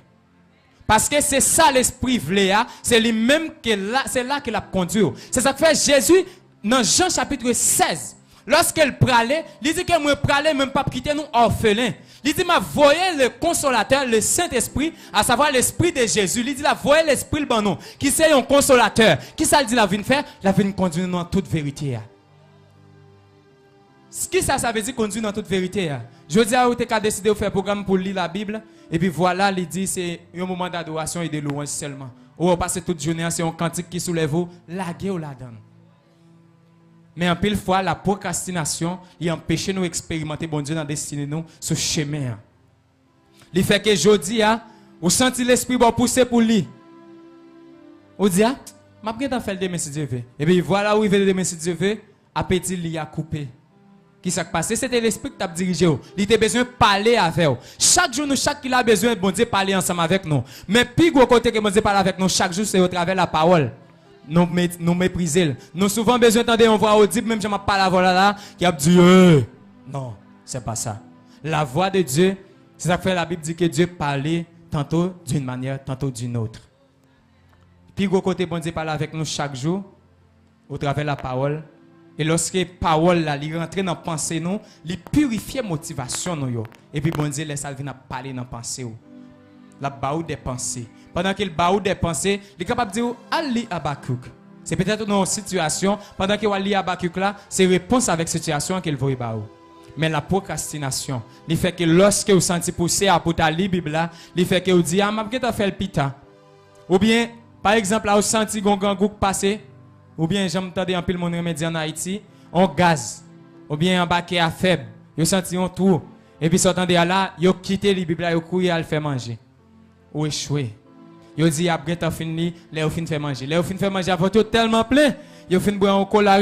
Parce que c'est ça l'esprit voulait, c'est lui-même que là, c'est là qu'il a conduit. C'est ça que fait Jésus dans Jean chapitre 16. Lorsqu'il pralait, il dit que moi pralais même pas quitter nous orphelins. Il dit m'a voyé le consolateur, le Saint-Esprit, à savoir l'esprit de Jésus. Il dit la voyé l'esprit le bon nom, qui c'est un consolateur. Qui ça dit la vie faire? La vie conduire nous en toute vérité. Ce qui ça veut dire conduire dans toute vérité? Je dis à vous, tu as décidé de faire un programme pour lire la Bible. Et puis voilà, il dit c'est un moment d'adoration et de louange seulement. Ou on passe toute journée, c'est un cantique qui soulève vous, la guerre ou la donne. Mais en pile fois, la procrastination, il empêche nous d'expérimenter bon Dieu dans destinée nous ce chemin. Il fait que jeudi, vous sentez l'esprit bon pousser pour lui. Vous dit, je vais faire demain si Dieu veut. Et puis voilà où il veut demain si Dieu veut, appétit lui a coupé. Qui s'est passé? C'était l'esprit qui t'a dirigé. Il a besoin de parler avec vous. Chaque jour, chaque qui a besoin de bon Dieu parler ensemble avec nous. Mais plus gros côté que bon Dieu parle avec nous chaque jour, c'est au travers de la parole. Nous mépriser. Nous souvent besoin d'entendre une voix audible, même si je ne parle pas là, qui a dit non, c'est pas ça. La voix de Dieu, c'est ça que fait la Bible dit que Dieu parlait tantôt d'une manière, tantôt d'une autre. Puis gros côté bon Dieu parle avec nous chaque jour au travers de la parole. Et lorsque la parole là, il rentre dans la pensée nous, il purifie la motivation nous. Et puis bon Dieu laisse ça venir parler dans la pensée. La baou des pensées. Pendant qu'il baou des pensées, il est capable de dire Ali Habakkuk. C'est peut-être dans une situation, pendant qu'il Ali Habakkuk là, c'est réponse avec cette situation qu'il veut baou. Mais la procrastination, il fait que lorsque vous sentez pousser à pour ta lire Bible là, il fait que vous dites ah m'a peut-être fait le pita. Ou bien par exemple là vous sentez gongan gouk passer, ou bien j'aime entendre un pile mon remédie en Haïti, on gaz, ou bien un baquet à faible, vous sentez un trou et puis s'entendez là, vous quittez la Bible là, vous courez à le faire manger. Ou échoué. Yo dit après t'as fini, là vous fin faire manger. Là vous fin faire manger avant tout tellement plein, yo fin boire un cola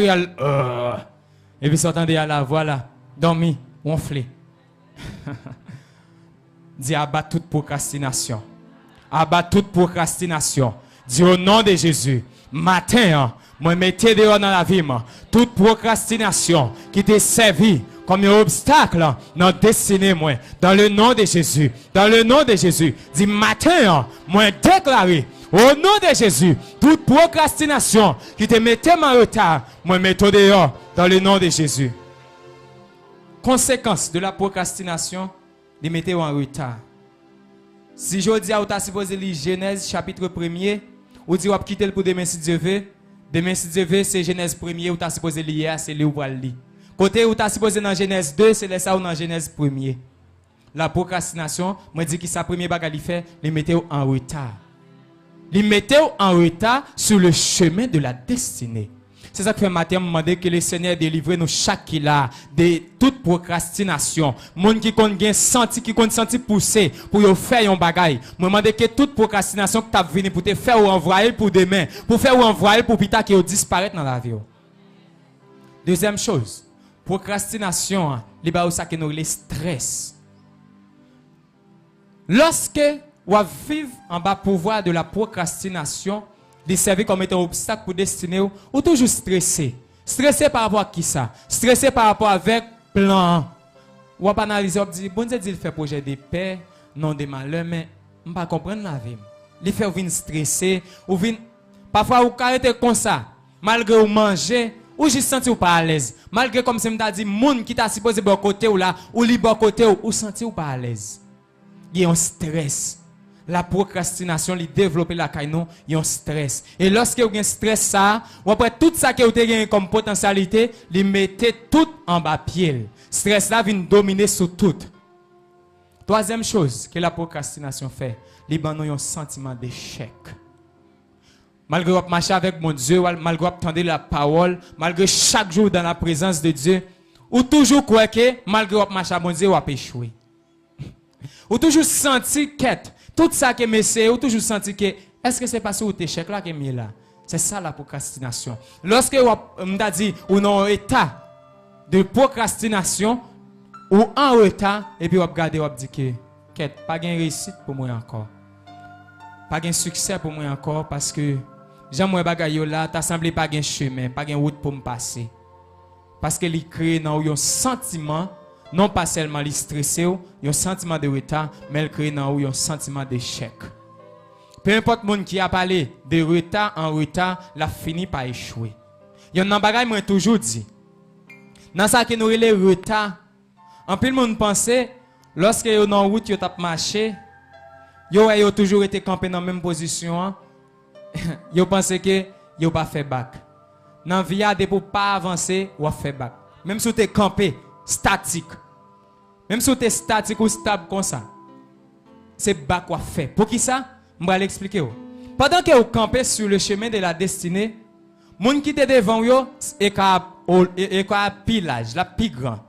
et puis s'entendez là, voilà, dormi, ronflé. Dis abat toute procrastination. Abat toute procrastination. Dis au nom de Jésus, matin, moi mettez dehors dans la vie, toute procrastination qui t'est servi comme un obstacle dans la destinée, moi. Dans le nom de Jésus. Dans le nom de Jésus. Dis matin, moi déclaré, au nom de Jésus, toute procrastination qui te mettait en retard, moi mettez dehors dans le nom de Jésus. Conséquence de la procrastination, de mettre en retard. Si je dis à vous, supposé lire Genèse chapitre 1er, ou dit, vous quitter pour demain si Dieu veut. Demain si Dieu veut, c'est Genèse 1er, ou tu as supposé lire, c'est le ou lire. Côté où tu as supposé dans Genèse 2, c'est ça ou dans Genèse 1er. La procrastination, moi dis que ça premier bagage il fait, les mettez en retard. Les mettez en retard sur le chemin de la destinée. C'est ça que fait matin demander que le Seigneur délivre nous chaque qui là de toute procrastination. Monde qui compte senti pousser pour yo faire un bagage. Moi demander que toute procrastination que tu as venu pour te faire ou envoyer pour demain, pour faire ou envoyer pour plus tard que disparaître dans la vie. Deuxième chose, procrastination, les ba ça que nous le stress. Lorsque vous vivez en bas pouvoir de la procrastination, les servir comme étant un obstacle pour destiner ou toujours stressé. Stressé par rapport à qui ça? Stressé par rapport avec plan. Ou pas analyser, ou dire bon Dieu dit il fait projet de paix, non de malheur, mais on pas comprendre la vie. Il fait venir stressé, ou venir parfois vous arrêtez comme ça, malgré vous manger, ou juste sentir ou pas à l'aise. Malgré comme si m'ta dit monde qui t'a supposé bon côté ou là, ou li bon côté ou sentir ou pas à l'aise. Il y a un stress. La procrastination, li développer la caïnon, il y a un stress. Et lorsque vous avez un stress ça, ou après tout ça que vous avez comme potentialité, li mettez tout en bas pied. Stress là vient dominer sur tout. Troisième chose que la procrastination fait, li ban un sentiment d'échec. Malgré vous marcher avec mon Dieu, malgré vous entendre la parole, malgré chaque jour dans la présence de Dieu, ou toujours croire que malgré vous marcher avec mon Dieu, vous avez échoué. Ou toujours senti quête. Tout ça que monsieur, ou toujours senti que est-ce que c'est parce que vous échec là que est là. C'est ça la procrastination. Lorsque vous m'avez dit ou dans un état de procrastination ou en retard et puis vous regardez vous dit que quête pas gain réussite pour moi encore. Pas gain succès pour moi encore parce que j'aime moi bagaille là, t'as semblé pas gain chemin, pas gain route pour me passer. Parce que il crée dans un sentiment non pas seulement les stressé, il y a un sentiment de retard, mais il crée dans un sentiment d'échec. Peu importe monde qui a parlé de retard en retard, la fini par échouer. Il y a un bagage moi toujours dit. Dans ça que nous relé retard, en plus le monde pensait lorsque yo dans route yo t'a marché, yo toujours été campé dans la même position, yo pensait que yo pas fait bac. Dans vie a pour pas avancer, ou fait bac. Même si tu es campé statique. Même si vous êtes statique ou stable comme ça. C'est bas quoi faire. Pour qui ça? Je vais l'expliquer. Pendant que vous campez sur le chemin de la destinée, moun qui te devant yo et ka pilage, la plus grand.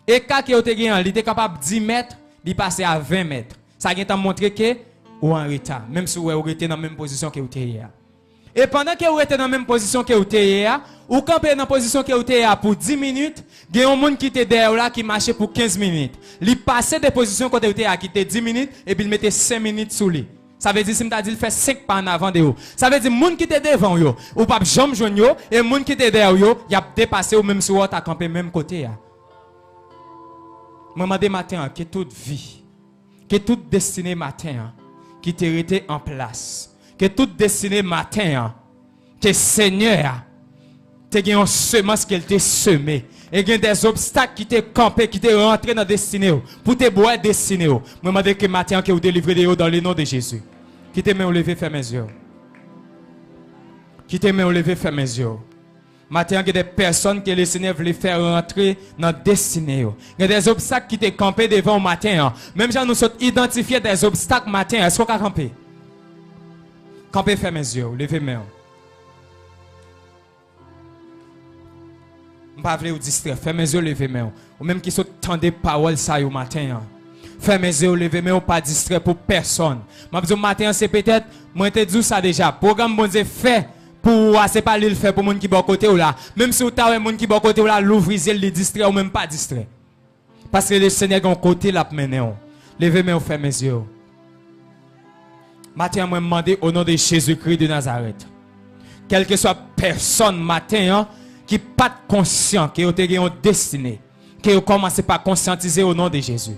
Et quand vous êtes il était capable de 10 mètres, il passe à 20 mètres. Ça vient montrer que ou en retard, même si vous êtes dans la même position que vous êtes hier. Et pendant que vous êtes dans la même position que vous êtes hier, ou campez dans la position que vous êtes hier pour 10 minutes, il y a un monde qui était derrière là qui marchait pour 15 minutes. Il passait des positions que vous êtes hier qui était 10 minutes et puis il mettait 5 minutes sous lui. Ça veut dire si je dit fait 5 pas en avant de vous. Ça veut dire monde qui était devant yo, ou pas jambe joindre yo et monde qui était derrière yo, il a dépassé ou même si vous a campé même côté là. Moi demande matin que toute vie, que toute destinée matin qui t'est resté en place. Que toute destinée matin, que Seigneur, tu as une semence qu'il t'a semé. Et il y a des obstacles qui t'ont campé, qui t'ont rentré dans la destinée. Pour te boire destinée. Je demande que matin, que vous délivrez de vous dans le nom de Jésus. Qui te met au lever, ferme mes yeux. Qui te met au lever, ferme mes yeux. Matin, il y a des personnes que le Seigneur veut faire rentrer dans la destinée. Il y a des obstacles qui t'ont campé devant le matin. Même si nous sommes identifiés des obstacles matin, est-ce qu'on a campé? Campez, fermez mes yeux, levez mes mains. Je ne vais pas vous distraire. Fermez mes yeux, levez mes mains. Ou même qui sont tant de paroles ça au matin. Fermez mes yeux, levez mes mains, pas distraire pour personne. Je dis matin, c'est peut-être, moi je te dis ça déjà. Programme bon Dieu fait pour c'est pas le faire pour les gens qui sont à côté ou là. Même si vous avez des gens qui sont à côté ou là, l'ouvrir, le distraire ou même pas distraire. Parce que le Seigneur a un côté là pour mener. Levez mes mains, fermez mes yeux. Matin, moi demandé au nom de Jésus-Christ de Nazareth. Quelle que soit personne matin qui n'est pas conscient, qui a une destinée, qui a commencé par conscientiser au nom de Jésus.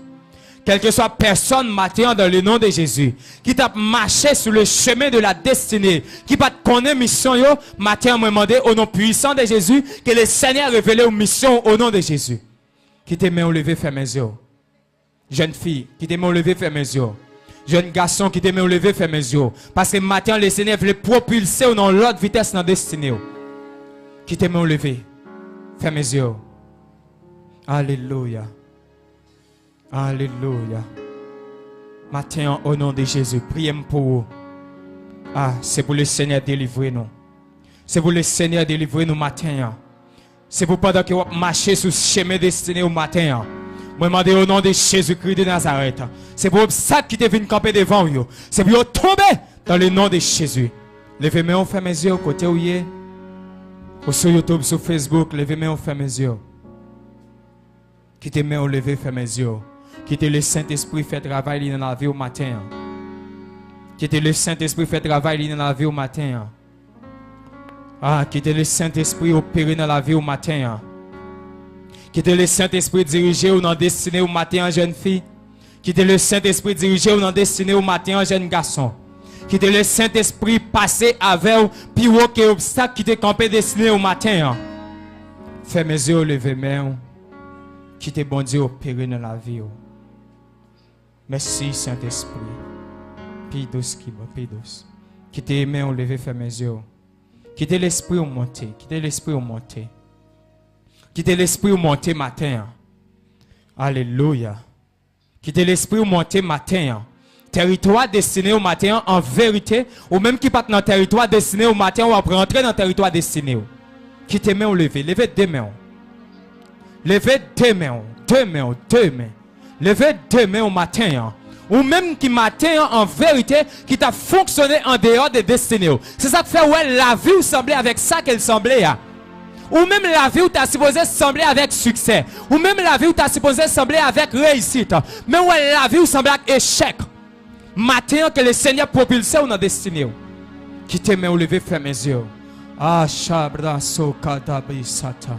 Quelle que soit personne matin dans le nom de Jésus, qui t'a marché sur le chemin de la destinée, qui pas connaît mission matin, moi demandé au nom puissant de Jésus que le Seigneur révèle aux missions au nom de Jésus. Qui te met au lever, ferme mes yeux. Jeune fille, qui te met au lever, ferme mes yeux. Jeune garçon qui te met au lever, ferme mes yeux. Parce que matin, le Seigneur veut propulser dans l'autre vitesse dans la destinée. Qui te met au lever, ferme mes yeux. Alléluia. Alléluia. Matin, au nom de Jésus, priez pour vous. Ah, c'est pour le Seigneur délivrer nous. C'est pour le Seigneur délivrer nous matin. C'est pour pendant que vous marchez sur ce chemin destiné au matin. Moi, demande au nom de Jésus-Christ de Nazareth. C'est pour ça qui te vient camper devant vous. C'est pour tomber dans le nom de Jésus. Levez-moi, fermez mes yeux, côté où y est. Ou sur YouTube, sur Facebook, levez-moi, fermez mes yeux. Qui te met au lever, fermez mes yeux. Qui te le Saint-Esprit fait travail dans la vie au matin. Qui te le Saint-Esprit fait travail dans la vie au matin. Ah, qui te le Saint-Esprit opéré dans la vie au matin. Qui te le Saint-Esprit dirigé ou dans destiné au matin, jeune fille. Qui te le Saint-Esprit dirigé ou dans destiné au matin, jeune garçon. Qui te le Saint-Esprit passé avec ou puis aucun obstacle qui te campé destiné au matin. Fais mes yeux, levez mes mains. Qui te bon Dieu opéré dans la vie. Merci Saint-Esprit. Pidos qui va, pidos. Qui te aimé, on levé, fais mes yeux. Qui te l'esprit au monter. Qui te l'esprit au monter. Qui te l'esprit au monter matin. Alléluia. Qui te l'esprit au monter matin. Territoire destiné au matin en vérité. Ou même qui part dans le territoire destiné au matin ou après rentrer dans le territoire destiné. Qui te met au lever. Levez deux mains. Levez deux mains. Deux mains. Deux mains. Levez deux mains au matin. Ou même qui matin en vérité qui t'a fonctionné en dehors des destinées. C'est ça que fait ouais la vie semblait avec ça qu'elle semblait. Ou même la vie où tu as supposé sembler avec succès. Ou même la vie où tu as supposé sembler avec réussite. Mais ouais la vie où semblait avec échec. Matin que le Seigneur propulse dans la destinée. Qui te met au lever, ferme mes yeux. Ah shabra sokadabisata.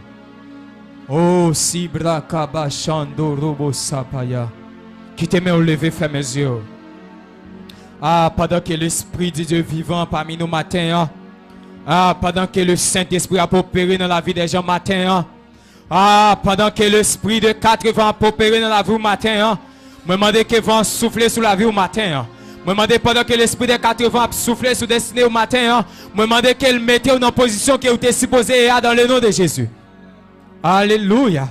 Oh sibra kabashando robo sapaya. Qui te met au lever, ferme mes yeux. Ah, pendant que l'Esprit de Dieu vivant parmi nous matin. Ah, pendant que le Saint-Esprit a opéré dans la vie des gens matin. Ah, pendant que l'Esprit de 80 a opéré dans la vie matin. Me demandez que vent souffler sur la vie au matin. Me demandez pendant que l'Esprit de 80 a soufflé sur destinée au matin. Me demandez qu'elle mette en position que vous êtes supposé dans le nom de Jésus. Alléluia.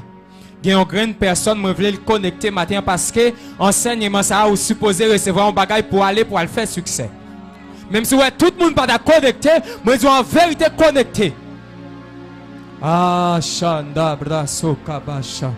il y a une grande personne qui veut le connecter matin parce que enseignement ça ou supposé recevoir un bagage pour aller faire succès. Même si ouais, tout le monde pas connecté, mais ils ont en vérité connecté. Ah, Shanda Brasso Kabasha.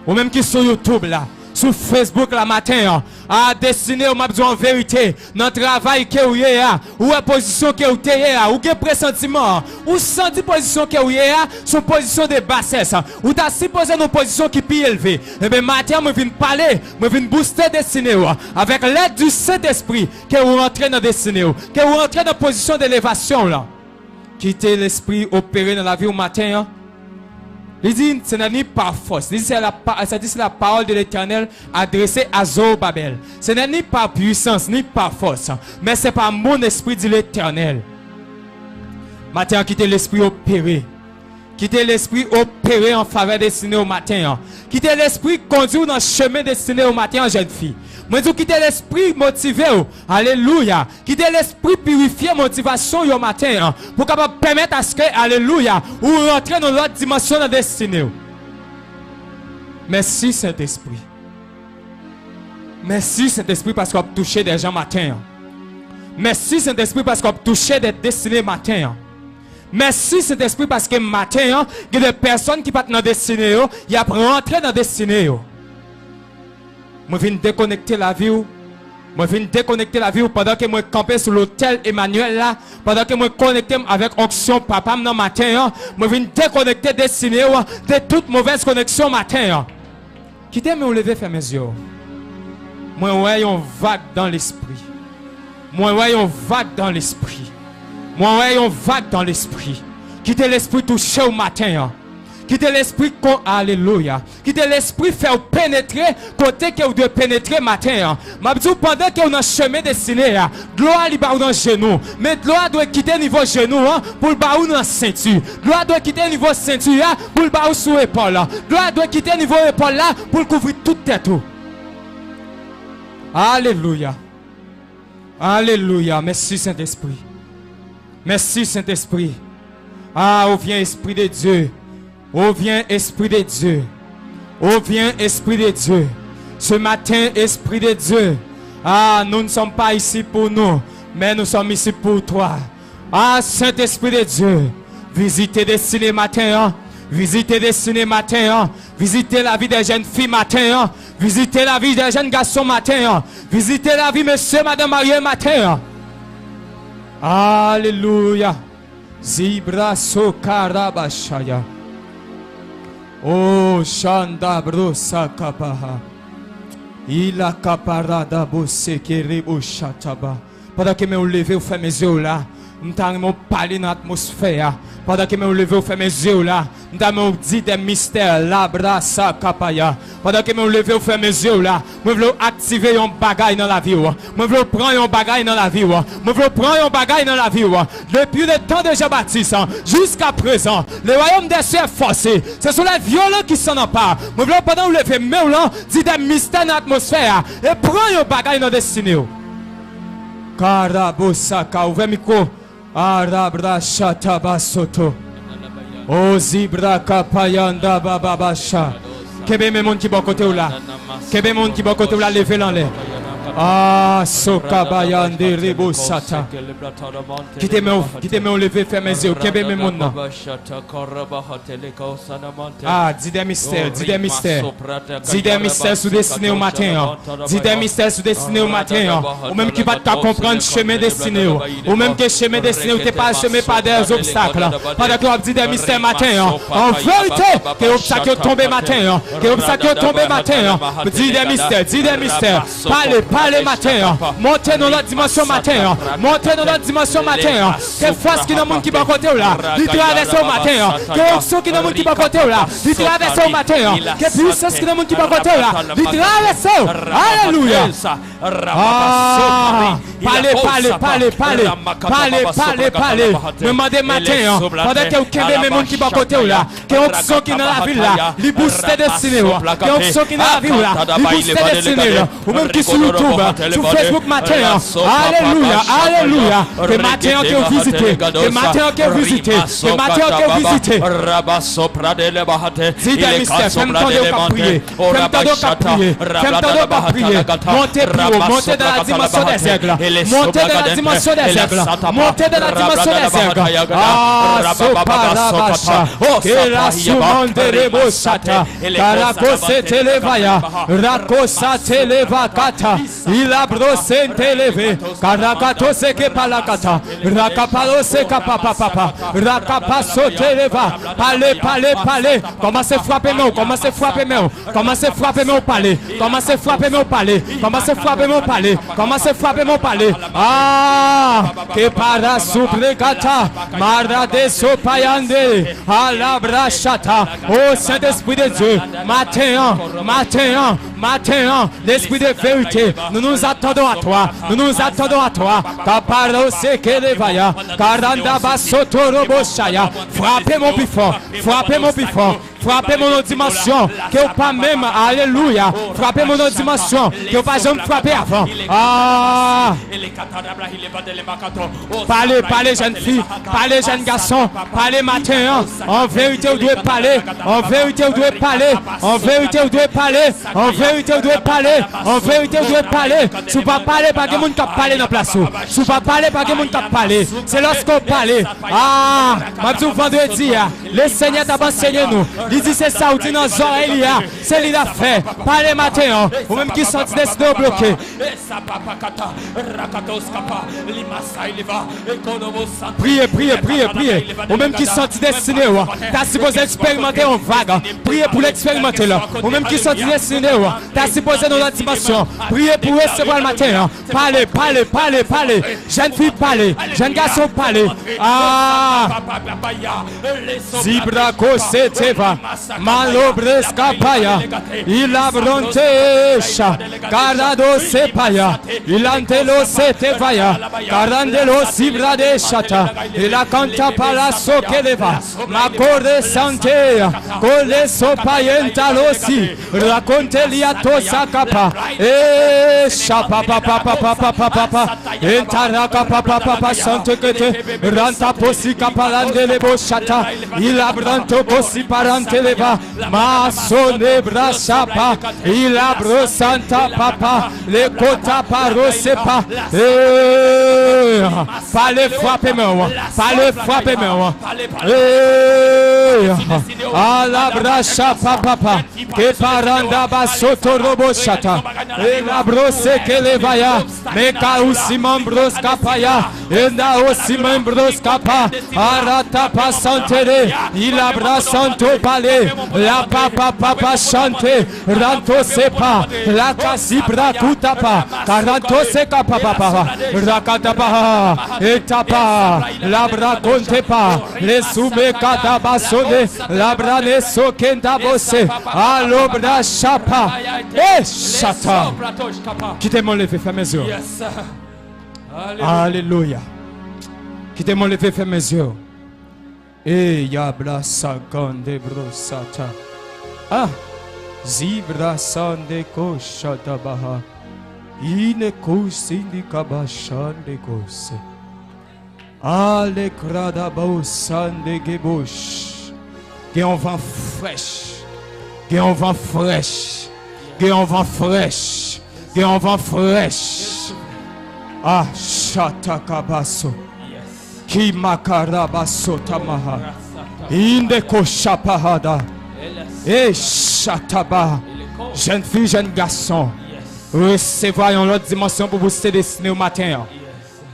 Ou même qui sur YouTube là, sur Facebook la matin, à destiné au m'a besoin en vérité, dans le travail que vous avez, ou la position que vous avez, ou quel pressentiment, ou senti position que vous avez, sur position de bassesse, ou t'as supposé une position qui est plus élevée. Et bien matin, je viens parler, je viens booster destiné avec l'aide du Saint-Esprit que vous rentrez dans destiné, que vous rentrez dans position d'élévation là. Quittez l'esprit opéré dans la vie au matin. Il dit, ce n'est ni par force. Il dit, c'est la parole de l'Éternel adressée à Zorobabel. Ce n'est ni par puissance, ni par force. Mais c'est par mon esprit, dit l'Éternel. Matin, quittez l'esprit opéré. Quittez l'esprit opéré en faveur destiné au matin. Quittez l'esprit conduit dans le chemin destiné au matin, jeune fille. Moi, je quitte l'esprit motivé. Alléluia. Quittez l'esprit purifié, motivation au matin. Pour capable permettre à ce que, alléluia, ou rentrer dans l'autre dimension de la destinée. Merci Saint-Esprit. Merci Saint-Esprit parce qu'on a touché des gens matin. Merci Saint-Esprit parce qu'on a touché des destinées matin. Merci Saint-Esprit parce que matin, il y a des personnes qui partent dans la destinée. Ils apprennent à rentrer dans la destinée. Je viens déconnecter la vie. Je viens déconnecter la vie pendant que je campé sur l'hôtel Emmanuel là. Pendant que je connecté avec onction papa dans matin. Je viens déconnecter destiné de toute mauvaise connexion matin. Quittez me lever, fermez mes yeux. Moi ouais une vague dans l'esprit. Moi ouais une vague dans l'esprit. Moi ouais une vague dans l'esprit. Quittez l'esprit touché au matin. Quittez l'esprit, alléluia. Quittez l'esprit faire pénétrer côté que vous devez pénétrer matin. Mabdou pendant que vous dans chemin destiné, gloire li ba dans genou, mais gloire doit quitter niveau genou pour le ba dans ceinture. Gloire doit quitter niveau ceinture pour le ba sous épaule. Gloire doit quitter niveau épaule là pour couvrir toute tête. Alléluia. Alléluia. Merci Saint-Esprit. Merci Saint-Esprit. Ah, oh viens Esprit de Dieu. Oh viens Esprit de Dieu. Oh viens Esprit de Dieu. Ce matin, Esprit de Dieu. Ah, nous ne sommes pas ici pour nous, mais nous sommes ici pour toi. Ah, Saint-Esprit de Dieu. Visitez des ciné matin. Visitez des ciné matin. Visitez la vie des jeunes filles matin. Visitez la vie des jeunes garçons matin. Visitez la vie monsieur, madame Marie matin. Alléluia. Zibra sokarabashaya. Oh, Shanda brosa kapaha. Ila kaparada bosse kerebo chataba. Pendant que me lever, vous faites mes yeux là. Nous allons parler dans l'atmosphère. Pendant que me lever, vous faites mes yeux là. Nous allons dire des mystères. La brasa kapaya. Pendant que me lever, vous faites mes yeux là. Je veux activer un bagage dans la vie. Je veux prendre un bagage dans la vie. Je veux prendre un bagage dans la vie. Depuis le temps de Jean-Baptiste jusqu'à présent, le royaume des cieux est forcé. Ce sont les violents qui s'en emparent. Je veux pendant que vous levez mes là, dire des mystères dans l'atmosphère. Et prendre un bagage dans la destinée. Karabosaka, ouvrez micro. Arabra shataba soto. O zibra kapayanda bababasha. Kebe me mon qui bon côté ou là. Kebe mon qui bon côté ou là, levez l'en l'air. Ah, sokabayande rebo sata. Quittez-moi lever, fermez mes yeux. Kebe me mon nom. Ah, dis des mystères, dis des mystères. Dis des mystères sous destiné au matin. Dis des mystères sous destiné au matin. Ou même qui va te comprendre chemin destiné. Ou même que chemin destiné ou t'es pas chemin par des obstacles. Pendant que vous dites des mystères matin. En vérité, que l'obstacle tombe matin. Que l'obstacle tombe matin. Dis des mystères, dis des mystères. Parlez matin. Montez dans notre dimension matin. Montez dans notre dimension matin. Que force qui dans le monde qui va côté là. Il traverse au matin. Que onction qui dans le monde qui va côté là. Il traverse au matin. Que puissance qui dans le monde qui va côté là. Il traverse. Alléluia. Parlez. Demandez matin. Pendant que vous avez mes monde qui va côté là. Que onction qui dans la ville là. Il booste destiné. Que onction qui dans la ville là. Il booste destiné. Ou même qui sur YouTube YouTube, sur Facebook matin. Alléluia, alléluia. Que matin que vous visitez, que matin que vous visitez, que matin que vous visitez. Si des mystères, fais-moi de prier, fais-moi de prier, fais-moi de prier. Montez plus haut, montez dans la dimension des aigles, montez dans la dimension des aigles, montez dans la dimension des aigles. Ah, soparabasha, que la soumande rebosata, caracose televaya, racosa televacata, il a brossé télévé, caracato seke palakata, rakapalo seka papa, rakapaso televa, palais, commencez à frapper moi, commencez à frapper moi, commencez à frapper mon palais, commencez à frapper mon palais, commencez à frapper mon palais, commencez à frapper mon palais. Ah, que para suprecata, marade sopayande, alabrachata, oh Saint-Esprit de Dieu, matin, l'Esprit de vérité, nous nous attendons à toi, Caparo sekelevaya, caranda basotoroboshaya, frappez mon plus fort, frappez mon autre dimension, que vous pas même, alléluia, frappez mon autre dimension, que vous pas jamais frappé avant. Ah, parlez jeune fille, parlez jeune garçon, parlez matin, en vérité vous devez parler, en vérité vous devez parler, en vérité vous devez parler, en vérité vous devez parler, en vérité vous devez parler. Si vous ne parlez pas, que vous ne parlez dans la place. Si vous ne parlez pas, que vous ne parlez. C'est lorsqu'on parle. Ah, je vendredi, le Seigneur t'a enseigné nous. Il dit c'est ça, ou dit dans les oreilles, c'est lui l'a fait. Parlez matin, ou même qui sont destinés au bloqué. Priez. Ou même qui sont destinés, t'as supposé expérimenter en vague. Priez pour l'expérimenter là. Ou même qui sont destinés, t'as supposé dans la dimension. Priez pour recevoir le matin. Parlez. Jeune fille, parlez. Jeune garçon, parlez. Ah, Zibrako Seteva, Malobrescapaya, Ilabrontesha, Carado Sepaya, Ilantelo Setevaya, Carandelo Sibradeshata, Ilacanta Palaso Keleva, Macorde Santea, Cole Sopayentalosi, Raconteliato Sakapa, Shapa Papa, Entaraka Papa Santekete, Ranta Posica Parandele Boshata, Ilabranto Posi Paranteleva, Masone Brachapa, Ilabro Santa Papa, Le Kota Parosepa, Fallait frapper moi, Alabracha Papa, Que Paranda Basoto Roboshata, Elabrose Kelevaya, Meka Usimambros Kapaya, Enda Osimambros Kapa, Arata Pasantere, Ilabra Santo Palais, La Papa Chante, Ranto Sepa, La Casibra Kutapa, Caranto Seca Papa, Rakatapa, Etapa, Labra Contepa, Les Sumekata Basone, Labra Neso Kenda Bose, Alobra Chapa, Chata. Quittez-moi lever, fermez mes yeux. Alléluia. Quittez-moi lever, fermez mes yeux. Et Yabla Sakande Brosata. Ah, Zibra Sande Koshata Baha. Ine Kosindi Kabashande Kose. Ale Kradabo Sande Gebosh. Qui en vent fraîche. Qui en vent fraîche. Qui en vent fraîche. Qui en vent fraîche. Ah, Shata Kabaso. Ki Makarabaso Tamaha. Inde Koshapahada. Et Shataba. Jeune fille, jeune garçon. Recevez une autre dimension pour vous se destiner au matin.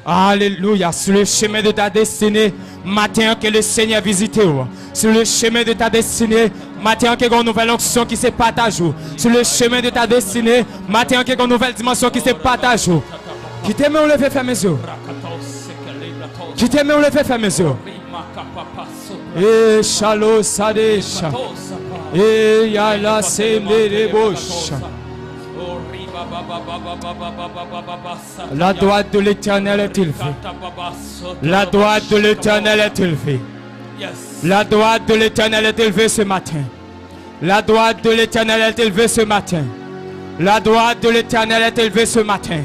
Alléluia. Sur le chemin de ta destinée, matin que le Seigneur visite. Sur le chemin de ta destinée, matin que une nouvelle onction qui se partage. Sur le chemin de ta destinée, matin que une nouvelle dimension qui se partage. Quittez-moi, on le fait faire mes yeux. Quittez-moi, on le fait faire mes yeux. Et Chalo Sadesha. Et Yala Semerebosh. La droite de l'Éternel est élevée. La droite de l'Éternel est élevée. La droite de l'Éternel est élevée ce matin. La droite de l'Éternel est élevée ce matin. La droite de l'Éternel est élevée ce matin.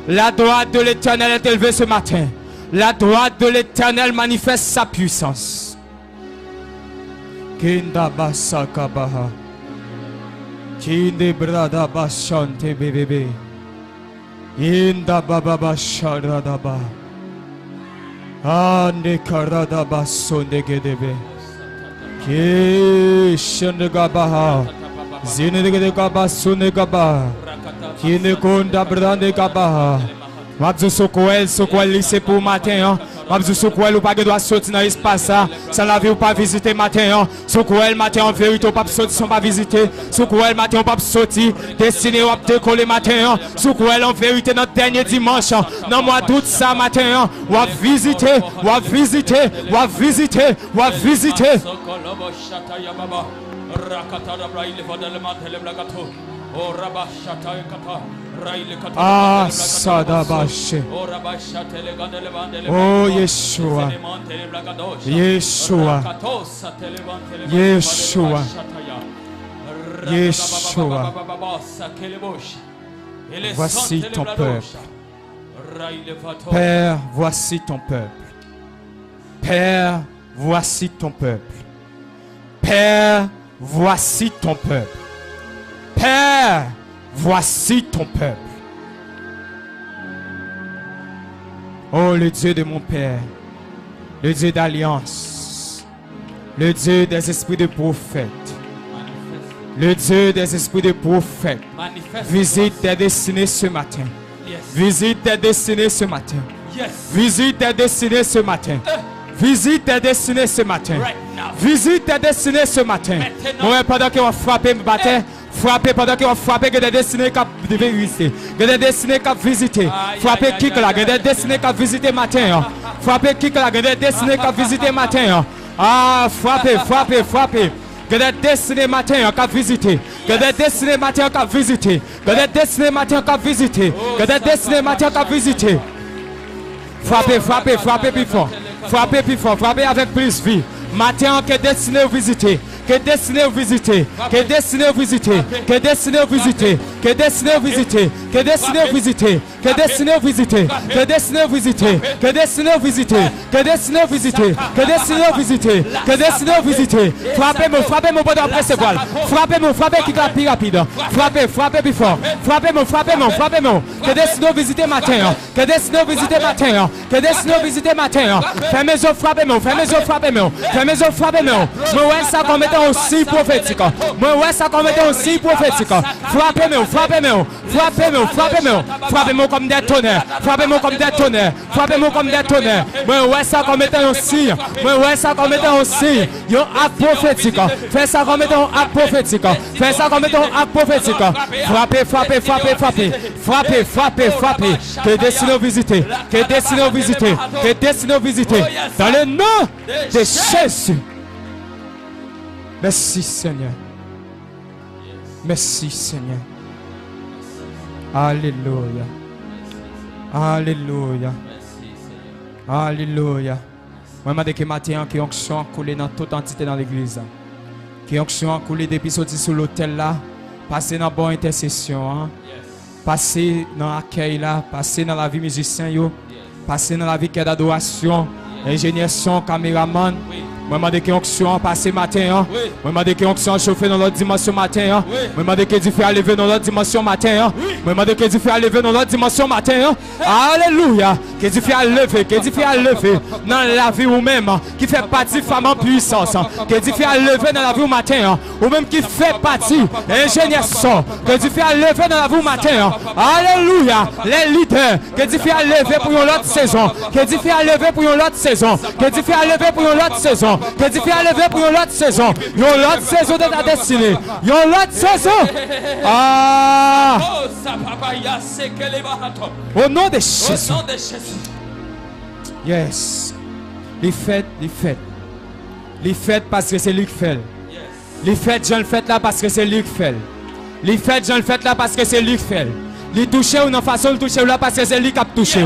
La droite de l'Éternel est élevée ce matin. La droite de l'Éternel manifeste sa puissance. Kinda basakabaha. Kinde brada bashante bebebe. Inda baba basharadaba. Ande karada basonde gedebe. Kishangabaha. Zinegaba sonegaba. Kinekonda brande gabaha. Mabzou Sokoel, lycée pour matin. Mabzou Sokoel, ou pas que doit sortir dans l'espace. Ça la vie ou pas visiter matin. Sokoel, matin en vérité, ou pas sortir sans pas visiter. Sokoel, matin, ou pas sortir. Destiné ou pas décoller matin. Sokoel, en vérité, notre dernier dimanche. Dans mois d'août, ça matin. Ou à visiter, ou à visiter, ou à visiter, ou à visiter. Ah, Sadabache. Oh, Yeshua. Yeshua. Yeshua. Yeshua. Voici ton peuple. Père, voici ton peuple. Père, voici ton peuple. Père, voici ton peuple. Père, voici ton peuple. Oh, le Dieu de mon Père, le Dieu d'alliance, le Dieu des esprits de prophètes, le Dieu des esprits de prophètes, visite tes destinées ce matin. Visite tes destinées ce matin. Visite tes destinées ce matin. Visite tes destinées ce matin. Visite tes destinées ce matin. Moi, pendant que on frappe, frappez pendant que vous frappez, que des destinées qui devez réussir, que des destinées qui visiter, frappez qui là, que des destinées qui visiter matin, frappez qui là, que des destinées qui visiter matin. Ah, frappez, frappez, frappez. Que des destinées matin qui visiter, que des destinées matin qui visiter, que des destinées matin qui visiter, que des destinées matin qui visiter. Frappez, frappez, frappez plus fort, frappez plus fort, frappez avec plus vie. Matin que destiné vous visiter. Que destiné vous visiter, que destiné vous visiter, que destiné vous visiter, que destiné vous visiter, que destiné vous visiter, que destiné vous visiter, que destiné vous visiter, que destiné vous visiter, que destiné vous visiter, que destiné vous visiter, que destiné vous visiter. Frappez-moi, frappez-moi pour après voile. Frappez-moi, frappez qui va plus rapide. Frappez, frappez plus fort. Frappez-moi, frappez-moi, frappez-moi. Que destiné vous visiter matin, que destiné vous visiter matin, que destiné vous visiter matin. Fermez-moi, frappez-moi, fermez-moi, frappez-moi, fermez-moi, frappez-moi. Moi ouais ça comme aussi prophétique. Moi ouais ça comme étant aussi prophétique. Frappez-moi, frappez-moi, frappez-moi, frappez-moi, frappez-moi comme des tonnerres, frappez-moi comme des tonnerres, frappez-moi comme des tonnerres. Moi ouais ça comme étant aussi, moi ouais ça comme étant aussi un acte prophétique. Fais ça comme étant un acte prophétique. Fais ça comme étant un acte prophétique. Frappez, frappez, frappez, frappez, frappez, frappez, frappez. Que destinez visiter, que destinez visiter, que destinez visiter. Dans le nom de Jésus. Merci Seigneur. Merci Seigneur. Alléluia. Alléluia. Alléluia. Moi, je dis que matin, qui onction coulé dans toute entité dans l'église. Qui onction coulé depuis sorti sur l'hôtel là. Passer dans la bonne intercession. Passer dans l'accueil là. Passer dans la vie musicien. Passer dans la vie d'adoration. Ingénieur son, caméraman. Moi, je dis que l'onction passé matin. Moi, je dis que l'onction chauffé dans l'autre dimension matin. Moi, je dis que Dieu fait lever dans l'autre dimension matin. Moi, je dis que Dieu fait lever dans l'autre dimension matin. Alléluia. Que Dieu fait lever, que Dieu fait lever dans la vie ou même qui fait partie femme en puissance. Que Dieu fait lever dans la vie au matin. Ou même qui fait partie ingénieur son. Que Dieu fait lever dans la vie au matin. Alléluia. Les leaders. Que Dieu fait lever pour une autre saison. Que Dieu fait lever pour une autre saison. Que Dieu fait lever pour une autre saison. Que Dieu fait lever pour une autre saison. Une autre saison de ta destinée. Une autre saison. Ah. Au nom de Jésus. Yes. Les fêtes, les fêtes. Les fêtes parce que c'est lui qui fait. Les fêtes, je le fais là parce que c'est lui qui fait. Les fêtes, je le fais là parce que c'est lui qui fait. Il touche ou dans façon de toucher là parce que c'est lui qui a touché.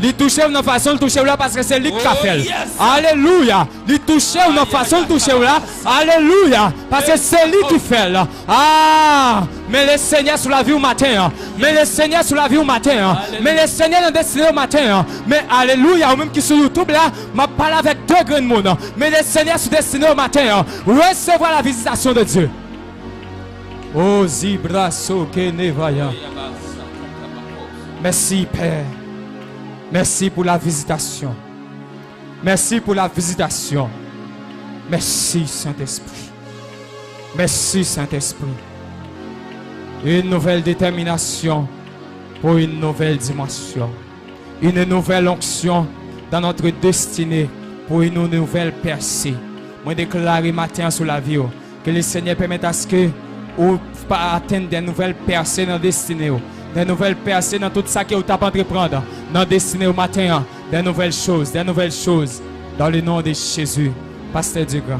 Il touche ou dans façon de toucher là parce que c'est lui qui a fait. Alléluia. Il touche ou dans façon de toucher là. Alléluia. Parce que c'est lui qui fait là. Ah, mais le Seigneur sur la vie au matin. Mais le Seigneur sur la vie au matin. Mais le Seigneur dans destiné au matin. Mais alléluia, ou même qui sur YouTube là, m'a parlé avec deux grands mondes. Mais le Seigneur sur destiné au matin. Recevoir la visitation de Dieu. Oh zibraso que nevaya. Merci Père. Merci pour la visitation. Merci pour la visitation. Merci Saint-Esprit. Merci Saint-Esprit. Une nouvelle détermination pour une nouvelle dimension. Une nouvelle onction dans notre destinée pour une nouvelle percée. Moi déclare matin sur la vie que le Seigneur permette à ce que ou atteindre des nouvelles percées dans la destinée. Des nouvelles percées dans tout ça que vous avez entreprendre. Dans la destinée au matin. Des nouvelles choses. Dans le nom de Jésus. Pasteur Dugrand.